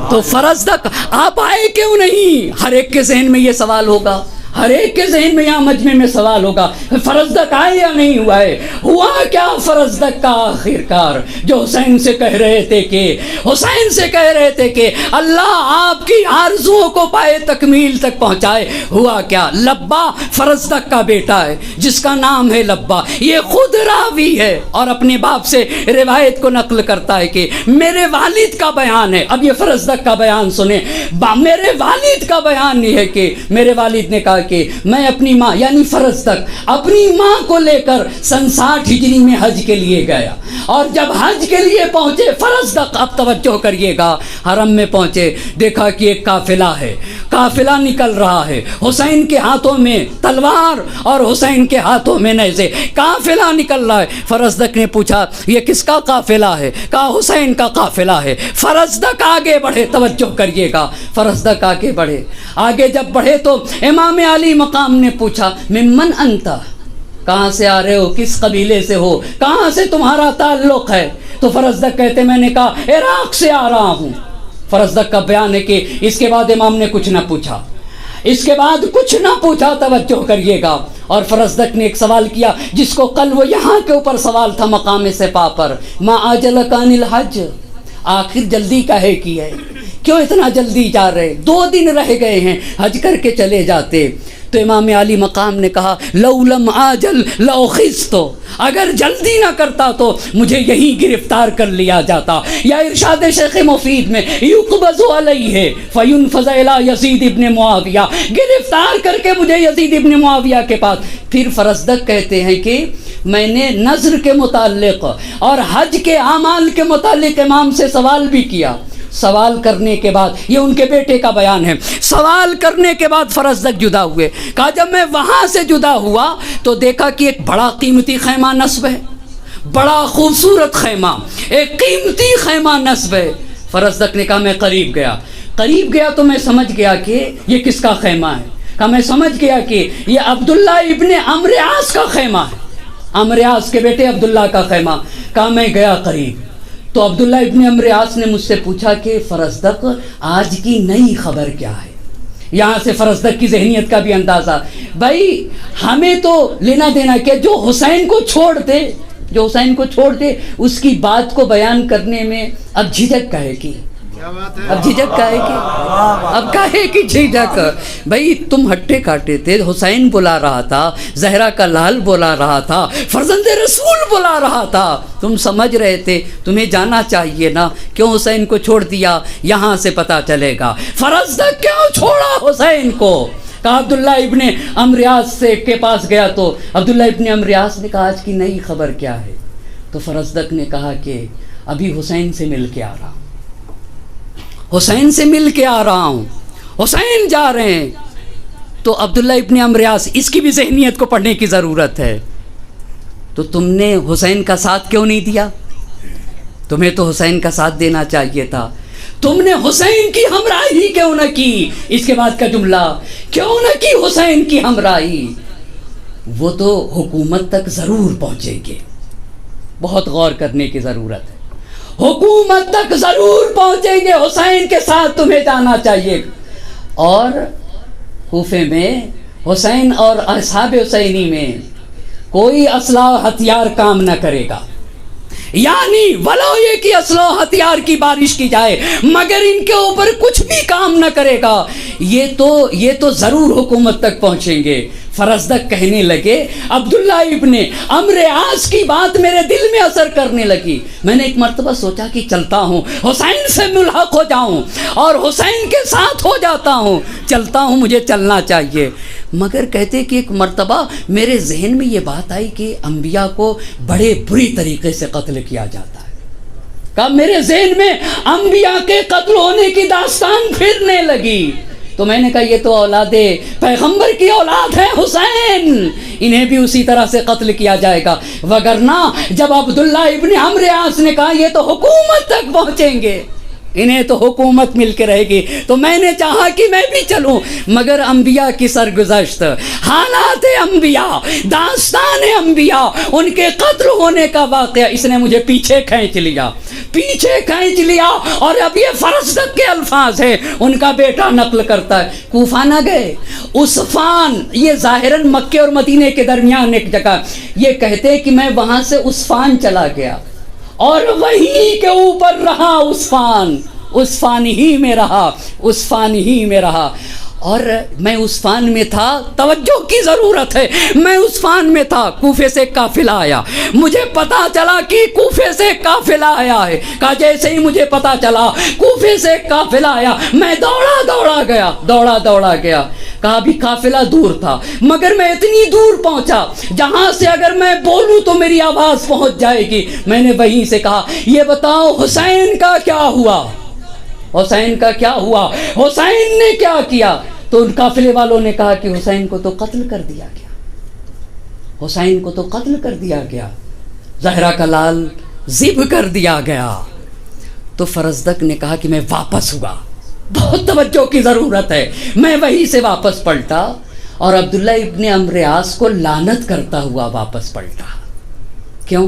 تو فرزدق آپ آئے کیوں نہیں؟ ہر ایک کے ذہن میں یہ سوال ہوگا، ہر ایک کے ذہن میں یہاں مجمع میں سوال ہوگا فرزدق آئے یا نہیں ہوا ہے؟ ہوا کیا فرزدق کا آخر کار جو حسین سے کہہ رہے تھے کہ اللہ آپ کی آرزوؤں کو پائے تکمیل تک پہنچائے. ہوا کیا؟ لبا فرزدق کا بیٹا ہے جس کا نام ہے لبا. یہ خود راوی ہے اور اپنے باپ سے روایت کو نقل کرتا ہے کہ میرے والد کا بیان ہے. اب یہ فرزدق کا بیان سنیں. میرے والد کا بیان یہ ہے کہ میرے والد نے کہا کہ میں اپنی ماں یعنی فرزدق اپنی ماں کو لے کر سن 60 ہجری میں حج کے لیے گیا، اور جب حج کے لیے پہنچے فرزدق، اب توجہ کریے گا، حرم میں پہنچے، دیکھا کہ ایک قافلہ ہے، قافلہ نکل رہا ہے، حسین کے ہاتھوں میں تلوار اور حسین کے ہاتھوں میں نیزے، قافلہ نکل رہا ہے. فرزدق نے پوچھا یہ کس کا قافلہ ہے؟ کہا حسین کا قافلہ ہے. فرزدق آگے بڑھے، توجہ کریے گا، فرزدق آگے بڑھے. آگے جب بڑھے تو امام علی مقام نے پوچھا ممن انتا، کہاں سے آ رہے ہو، کس قبیلے سے ہو، کہاں سے تمہارا تعلق ہے؟ تو فرزدق کہتے میں نے کہا عراق سے آ رہا ہوں. فرزدق کا بیان ہے کہ اس کے بعد امام نے کچھ نہ پوچھا، اس کے بعد کچھ نہ پوچھا، توجہ کریے گا. اور فرزدق نے ایک سوال کیا جس کو کل وہ یہاں کے اوپر سوال تھا مقام سپاہ پر، ما آجلک عن الحج، آخر جلدی کاہے کی ہے، کیوں اتنا جلدی جا رہے؟ 2 دن رہ گئے ہیں، حج کر کے چلے جاتے. تو امام علی مقام نے کہا لو لم آجل لاخذت، اگر جلدی نہ کرتا تو مجھے یہی گرفتار کر لیا جاتا. یا ارشاد شیخ مفید میں یقبض علیہ فینفذ الی یزید ابن معاویہ، گرفتار کر کے مجھے یزید ابن معاویہ کے پاس. پھر فرزدق کہتے ہیں کہ میں نے نذر کے متعلق اور حج کے اعمال کے متعلق امام سے سوال بھی کیا. سوال کرنے کے بعد، یہ ان کے بیٹے کا بیان ہے، سوال کرنے کے بعد فرزدق جدا ہوئے. کہا جب میں وہاں سے جدا ہوا تو دیکھا کہ ایک بڑا قیمتی خیمہ نصب ہے، بڑا خوبصورت خیمہ، ایک قیمتی خیمہ نصب ہے. فرزدق نے کہا میں قریب گیا تو میں سمجھ گیا کہ یہ کس کا خیمہ ہے. کہا میں سمجھ گیا کہ یہ عبداللہ ابن عمرو عاص کا خیمہ ہے، عمرو عاص کے بیٹے عبداللہ کا خیمہ. کہا میں گیا قریب تو عبداللہ ابن عمرو عاص نے مجھ سے پوچھا کہ فرزدق آج کی نئی خبر کیا ہے. یہاں سے فرزدق کی ذہنیت کا بھی اندازہ، بھائی ہمیں تو لینا دینا کہ جو حسین کو چھوڑ دے اس کی بات کو بیان کرنے میں اب جھجک کہے کی، اب جھجک کاہے کی؟ اب کاہے کی جھجک؟ بھائی تم ہٹے کاٹے تھے، حسین بلا رہا تھا، زہرا کا لال بلا رہا تھا، فرزند رسول بلا رہا تھا، تم سمجھ رہے تھے تمہیں جانا چاہیے نا، کیوں حسین کو چھوڑ دیا؟ یہاں سے پتہ چلے گا فرزدق کیوں چھوڑا حسین کو۔ کہا عبداللہ ابن امریاس سے کے پاس گیا تو عبداللہ ابن امریاس نے کہا آج کی نئی خبر کیا ہے؟ تو فرزدق نے کہا کہ ابھی حسین سے مل کے آ رہا ہوں، حسین سے مل کے آ رہا ہوں، حسین جا رہے ہیں۔ تو عبداللہ ابن امریاس، اس کی بھی ذہنیت کو پڑھنے کی ضرورت ہے، تو تم نے حسین کا ساتھ کیوں نہیں دیا؟ تمہیں تو حسین کا ساتھ دینا چاہیے تھا، تم نے حسین کی ہمراہی کیوں نہ کی؟ اس کے بعد کا جملہ، کیوں نہ کی حسین کی ہمراہی؟ وہ تو حکومت تک ضرور پہنچیں گے، بہت غور کرنے کی ضرورت ہے، حکومت تک ضرور پہنچیں گے، حسین کے ساتھ تمہیں جانا چاہیے۔ اور کوفے میں حسین اور اصحاب حسینی میں کوئی اسلحہ ہتھیار کام نہ کرے گا، یعنی ولو یہ کہ اسلحہ ہتھیار کی بارش کی جائے مگر ان کے اوپر کچھ بھی کام نہ کرے گا، یہ تو ضرور حکومت تک پہنچیں گے۔ فرزدق کہنے لگے عبداللہ ابن عمرو عاص کی بات میرے دل میں اثر کرنے لگی، میں نے ایک مرتبہ سوچا کہ چلتا ہوں حسین سے ملحق ہو جاؤں اور حسین کے ساتھ ہو جاتا ہوں، چلتا ہوں، مجھے چلنا چاہیے۔ مگر کہتے کہ ایک مرتبہ میرے ذہن میں یہ بات آئی کہ انبیاء کو بڑے بری طریقے سے قتل کیا جاتا ہے، کہا میرے ذہن میں انبیاء کے قتل ہونے کی داستان پھرنے لگی، تو میں نے کہا یہ تو اولاد پیغمبر کی اولاد ہے حسین، انہیں بھی اسی طرح سے قتل کیا جائے گا۔ وگرنہ جب عبداللہ ابن عمرو عاص نے کہا یہ تو حکومت تک پہنچیں گے، انہیں تو حکومت مل کے رہے گی، تو میں نے چاہا کہ میں بھی چلوں، مگر انبیاء کی سرگزشت، حالات انبیاء، داستان انبیاء، ان کے قتل ہونے کا واقعہ، اس نے مجھے پیچھے کھینچ لیا۔ اور اب یہ فرزدق کے الفاظ ہیں، ان کا بیٹا نقل کرتا ہے، کوفہ نہ گئے، عسفان، یہ ظاہراً مکے اور مدینے کے درمیان ایک جگہ، یہ کہتے کہ میں وہاں سے عسفان چلا گیا اور وہیں کے اوپر رہا، عسفان ہی میں رہا، اور میں عسفان میں تھا، توجہ کی ضرورت ہے، میں عسفان میں تھا، کوفے سے قافلہ آیا، مجھے پتا چلا کہ کوفے سے قافلہ آیا ہے، کہا جیسے ہی مجھے پتا چلا کوفے سے قافلہ آیا، میں دوڑا گیا، کہا بھی قافلہ دور تھا مگر میں اتنی دور پہنچا جہاں سے اگر میں بولوں تو میری آواز پہنچ جائے گی، میں نے وہیں سے کہا یہ بتاؤ حسین کا کیا ہوا، حسین نے کیا کیا؟ تو ان قافلے والوں نے کہا کہ حسین کو تو قتل کر دیا گیا، زہرا کا لال ذبح کر دیا گیا۔ تو فرزدق نے کہا کہ میں واپس ہوا، بہت توجہ کی ضرورت ہے، میں وہیں سے واپس پلٹا اور عبداللہ ابن عمرو عاص کو لعنت کرتا ہوا واپس پلٹا۔ کیوں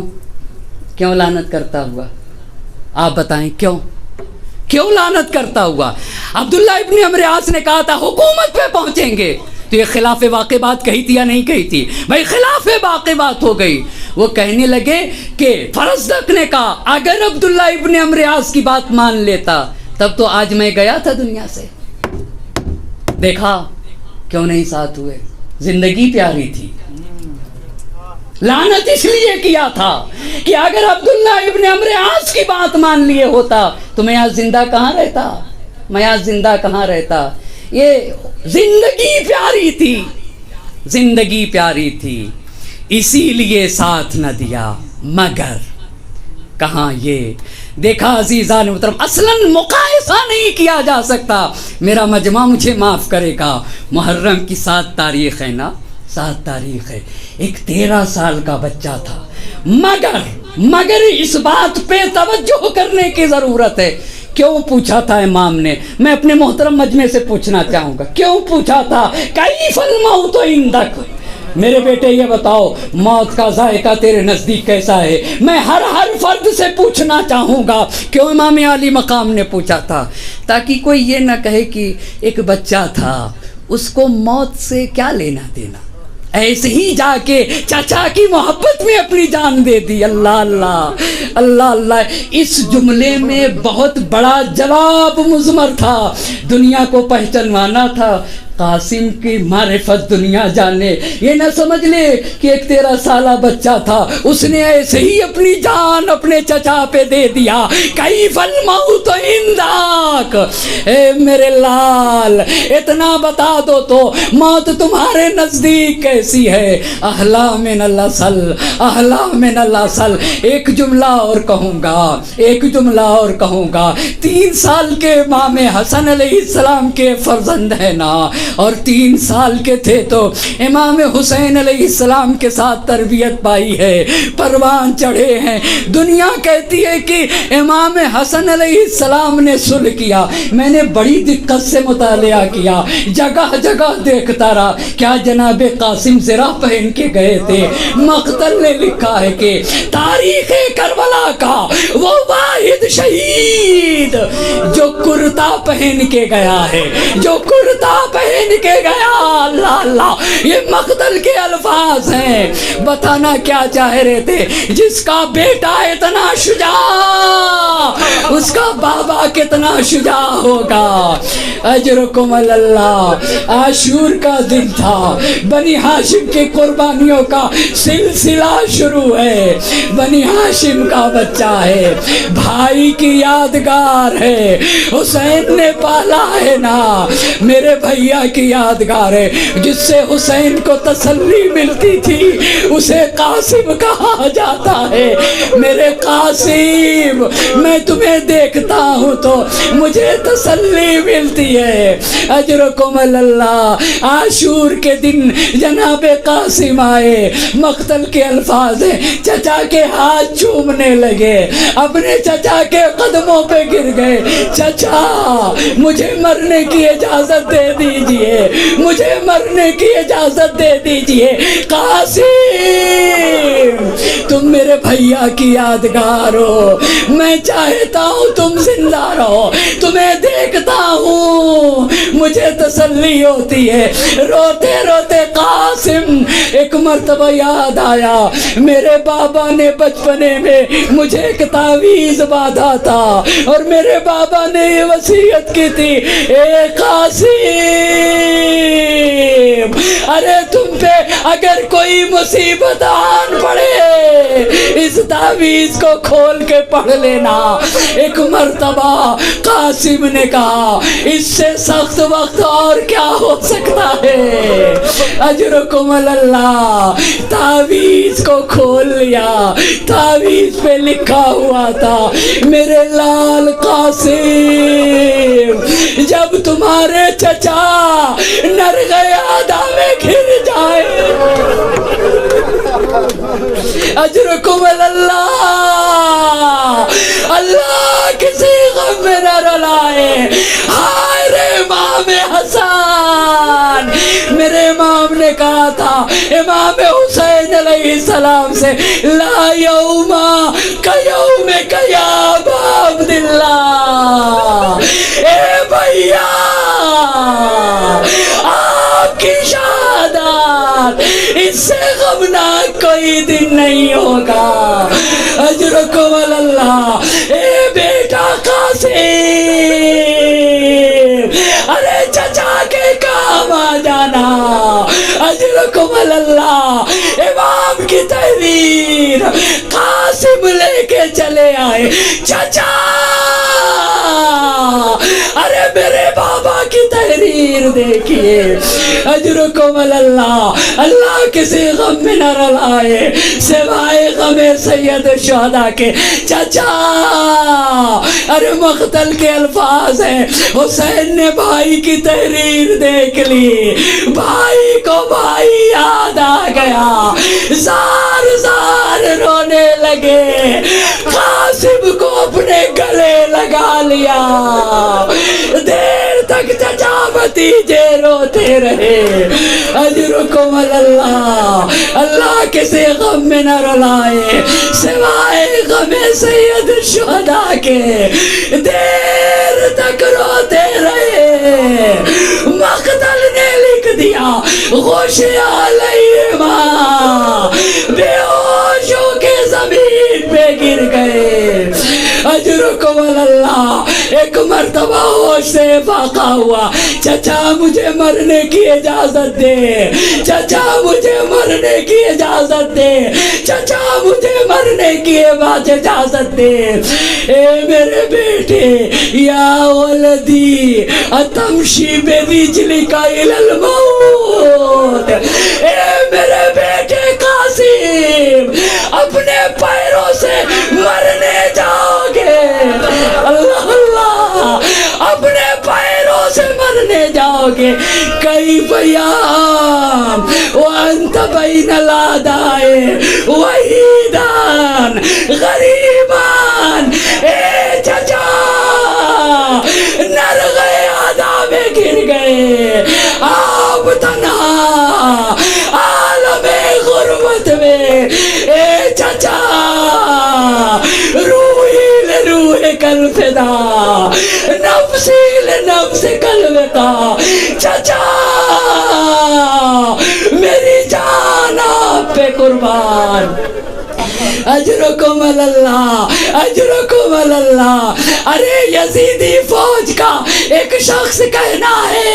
لعنت کرتا ہوا؟ آپ بتائیں کیوں لعنت کرتا ہوا؟ عبداللہ ابن عمرو عاص نے کہا تھا حکومت پہ پہنچیں گے، تو یہ خلاف واقع بات کہی تھی یا نہیں کہی تھی؟ بھائی خلاف واقع بات ہو گئی۔ وہ کہنے لگے کہ فرزدق نے کہا اگر عبداللہ ابن عمرو عاص کی بات مان لیتا تب تو آج میں گیا تھا دنیا سے، دیکھا کیوں نہیں ساتھ ہوئے، زندگی پیاری تھی۔ لعنت اس لیے کیا تھا کہ اگر عبداللہ ابن عمرو عاص کی بات مان لیے ہوتا تو میں آج زندہ کہاں رہتا، یہ زندگی پیاری تھی، اسی لیے ساتھ نہ دیا، مگر کہاں یہ دیکھا عزیزان محترم، اصلاً مقایسہ نہیں کیا جا سکتا، میرا مجمع مجھے معاف کرے گا، محرم کی 7 تاریخ ہے نا، 7 تاریخ ہے، ایک 13 سال کا بچہ تھا، مگر اس بات پہ توجہ کرنے کی ضرورت ہے، کیوں پوچھا تھا امام نے؟ میں اپنے محترم مجمع سے پوچھنا چاہوں گا، کیوں پوچھا تھا کیف الموت عندک؟ میرے بیٹے یہ بتاؤ موت کا ذائقہ تیرے نزدیک کیسا ہے؟ میں ہر فرد سے پوچھنا چاہوں گا، کیوں امام عالی مقام نے پوچھا تھا؟ تاکہ کوئی یہ نہ کہے کہ ایک بچہ تھا، اس کو موت سے کیا لینا دینا، ایسے ہی جا کے چچا کی محبت میں اپنی جان دے دی۔ اللہ اللہ اللہ، اس جملے میں بہت بڑا جواب مضمر تھا، دنیا کو پہچانوانا تھا، قاسم کی معرفت دنیا جانے، یہ نہ سمجھ لے کہ ایک 13 سالہ بچہ تھا، اس نے ایسے ہی اپنی جان اپنے چچا پہ دے دیا، کیف الموت عندک، اے میرے لال اتنا بتا دو تو موت تمہارے نزدیک کیسی ہے؟ احلا من العسل، احلا من العسل۔ ایک جملہ اور کہوں گا، ایک جملہ اور کہوں گا، 3 سال کے امام حسن علیہ السلام کے فرزند ہیں نا، اور 3 سال کے تھے تو امام حسین علیہ السلام کے ساتھ تربیت پائی ہے، پروان چڑھے ہیں۔ دنیا کہتی ہے کہ امام حسن علیہ السلام نے صلح کیا، میں نے بڑی دقت سے مطالعہ کیا، جگہ جگہ دیکھتا رہا، کیا جناب قاسم زرہ پہن کے گئے تھے؟ مقتل نے لکھا ہے کہ تاریخ کربلا کا وہ واحد شہید جو کرتا پہن کے گیا ہے، جو کرتا پہن کے گیا، اللہ اللہ، یہ مقتل کے الفاظ ہیں۔ بتانا کیا چاہ رہے تھے؟ جس کا بیٹا اتنا شجاع، اس کا بابا کتنا شجاع ہوگا۔ اجرکم اللہ۔ عاشور کا دن تھا، بنی ہاشم کی قربانیوں کا سلسلہ شروع ہے، بنی ہاشم کا بچہ ہے، بھائی کی یادگار ہے، حسین نے پالا ہے نا، میرے بھیا کی یادگار ہے، جس سے حسین کو تسلی ملتی تھی اسے قاسم کہا جاتا ہے۔ میرے قاسم، میں تمہیں دیکھتا ہوں تو مجھے تسلی ملتی ہے۔ اجرکم اللہ۔ عاشور کے دن جناب قاسم آئے، مقتل کے الفاظ ہیں، چچا کے ہاتھ چومنے لگے، اپنے چچا کے قدموں پہ گر گئے، چچا مجھے مرنے کی اجازت دے دیجئے، مجھے مرنے کی اجازت دے دیجئے، قاسم تم میرے بھیا کی یادگار ہو، میں چاہتا ہوں تم زندہ رہو، تمہیں دیکھتا ہوں مجھے تسلی ہوتی ہے۔ روتے روتے قاسم ایک مرتبہ یاد آیا، میرے بابا نے بچپنے میں مجھے ایک تعویذ باندھا تھا اور میرے بابا نے یہ وصیت کی تھی، اے قاسم ارے تم پہ اگر کوئی مصیبت آن پڑے اس تعویذ کو کھول کے پڑھ لینا۔ ایک مرتبہ قاسم نے کہا اس سے سخت وقت اور کیا ہو سکتا ہے؟ اجرکم اللہ۔ تعویذ کو کھول لیا، تعویذ پہ لکھا ہوا تھا، میرے لال قاسم جب تمہارے چچا نرغیادہ میں گر جائے، اجرکم اللہ، اللہ کسی غم میں نہ رلائے۔ ہائے رے امام حسن، میرے امام نے کہا تھا امام حسین علیہ السلام سے، لا یوم کیوم یا ابا عبداللہ، اے بھیا آپ کی شہادت اس سے غمناک کوئی دن نہیں ہوگا۔ اجرکم اللہ۔ اے بیٹا قاسم، ارے چچا کے کام آ جانا۔ اجرکم اللہ۔ امام کی تحریر قاسم لے کے چلے آئے، چچا ارے میرے بابا کی تحریر دیکھیے۔ اجرکم اللہ۔ اللہ کسی غم میں نہ رلائے سوائے غم سید الشہداء کے۔ چچا ارے مقتل کے الفاظ ہیں، حسین نے بھائی کی تحریر دیکھ لی، بھائی کو بھائی یاد آ گیا، زار زار رونے لگے، قاسم کو اپنے گلے لگا لیا، دیر تک چچا بھتیجے روتے رہے۔ اجرکم اللہ۔ اللہ کسی غم میں نہ رلائے سوائے غم سید الشہداء کے، دیر تک روتے رہے۔ مقتل نے لکھ دیا، غشی علیہما، بے ہوش ہو کے زمین پہ گر گئے۔ اللہ ایک مرتبہ ہوش سے فاقہ ہوا، چچا مجھے مرنے کی اجازت دے، چچا مجھے مرنے کی اجازت دے، چچا مجھے مرنے کی اجازت دے۔ اے میرے بیٹے، یا ولدی اتمشی برجلک الی الموت، اے میرے بیٹے قاسم اپنے پیروں سے مرنے جاؤ گے، اللہ اللہ اپنے پیروں سے مرنے جاؤ گے۔ کیف یام وانت بین الادائے وحیدان غریبان، اے چچا نر گئے آدھا میں گر گئے، آپ تنہا عالم غربت میں، اے چچا روحی لروح کل فدا، نفسی لنفس قلب کا، چچا میری جان آپ پہ قربان، اجرکم اللہ اجرکم اللہ۔ ارے یزیدی فوج کا ایک شخص کہنا ہے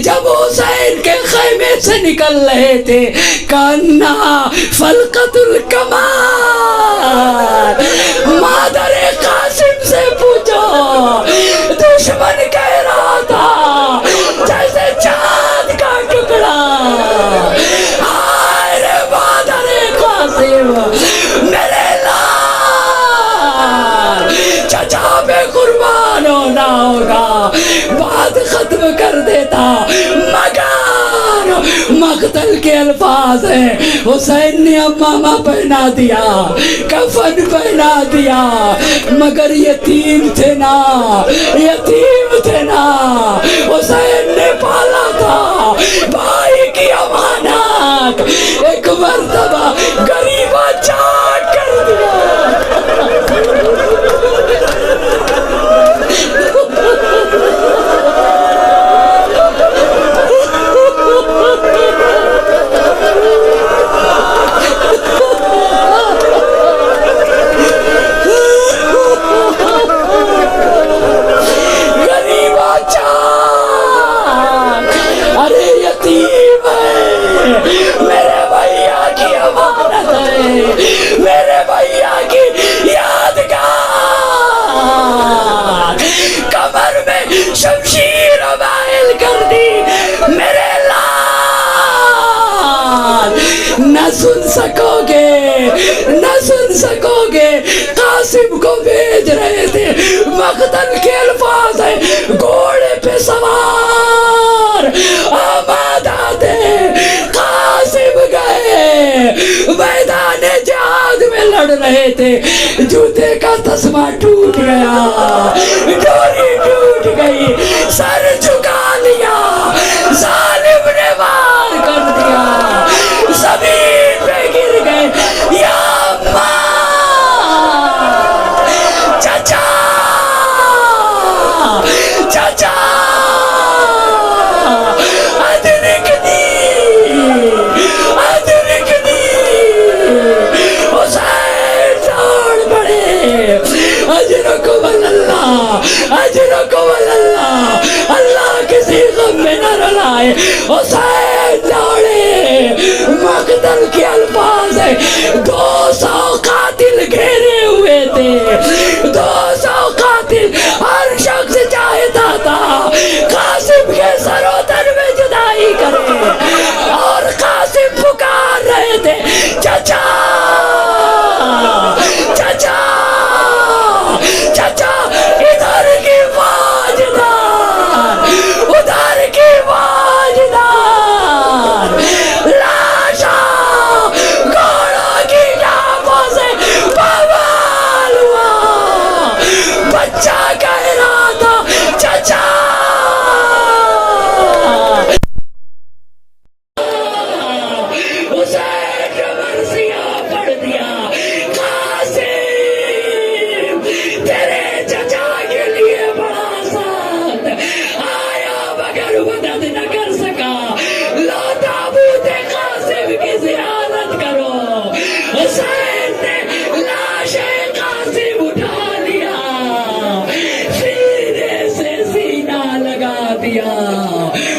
جب حسین کے خیمے سے نکل رہے تھے، کانا فلقت الکمال، مادر قاسم سے پوچھو، دشمن کہہ رہا تھا جیسے چاند کا ٹکڑا، ہائے رے مادر قاسم، میرے لال چچا پہ قربان ہونا ہوگا۔ بات ختم کر دیتا مگر مقتل کے الفاظ ہیں، حسین نے امامہ پہنا دیا، کفن پہنا دیا، مگر یتیم تھے نا، یتیم تھے نا، حسین نے پالا تھا بھائی کی امانت، ایک مرتبہ غریبہ چاٹ کر دیا۔ میرے بھیا کی یادگار، کمر میں شمشیر مائل کر دی، میرے لال نہ سن سکو گے، نہ سن سکو گے۔ قاسم کو بھیج رہے تھے، مقتل کے الفاظ ہیں، گھوڑے پہ سوار آمادہ تھے، قاسم گئے میدان جہاد میں لڑ رہے تھے، جوتے کا تسمہ ٹوٹ گیا، ڈوری ٹوٹ گئی، سر جھکا لیا، ظالم نے وار کر دیا، زمین پہ گر گئے، یا ماں چچا چچا ادرکنی ادرکنی، حسین دوڑ پڑے، اجرکم اللہ اجرکم اللہ، اللہ کسی غم میں نہ رلائے۔ حسین دوڑے، مقتل کے الفاظ ہیں، 200 قاتل گھیرے ہوئے تھے، 200 قاتل، ہر شخص چاہتا تھا قاسم کے سر و تن میں جدائی کرے، اور قاسم پکار رہے تھے، چچا چچا چچا، ادھر کی واجدار، ادھر کی واجدار، لاشا گھوڑوں کی جانبوں سے دیا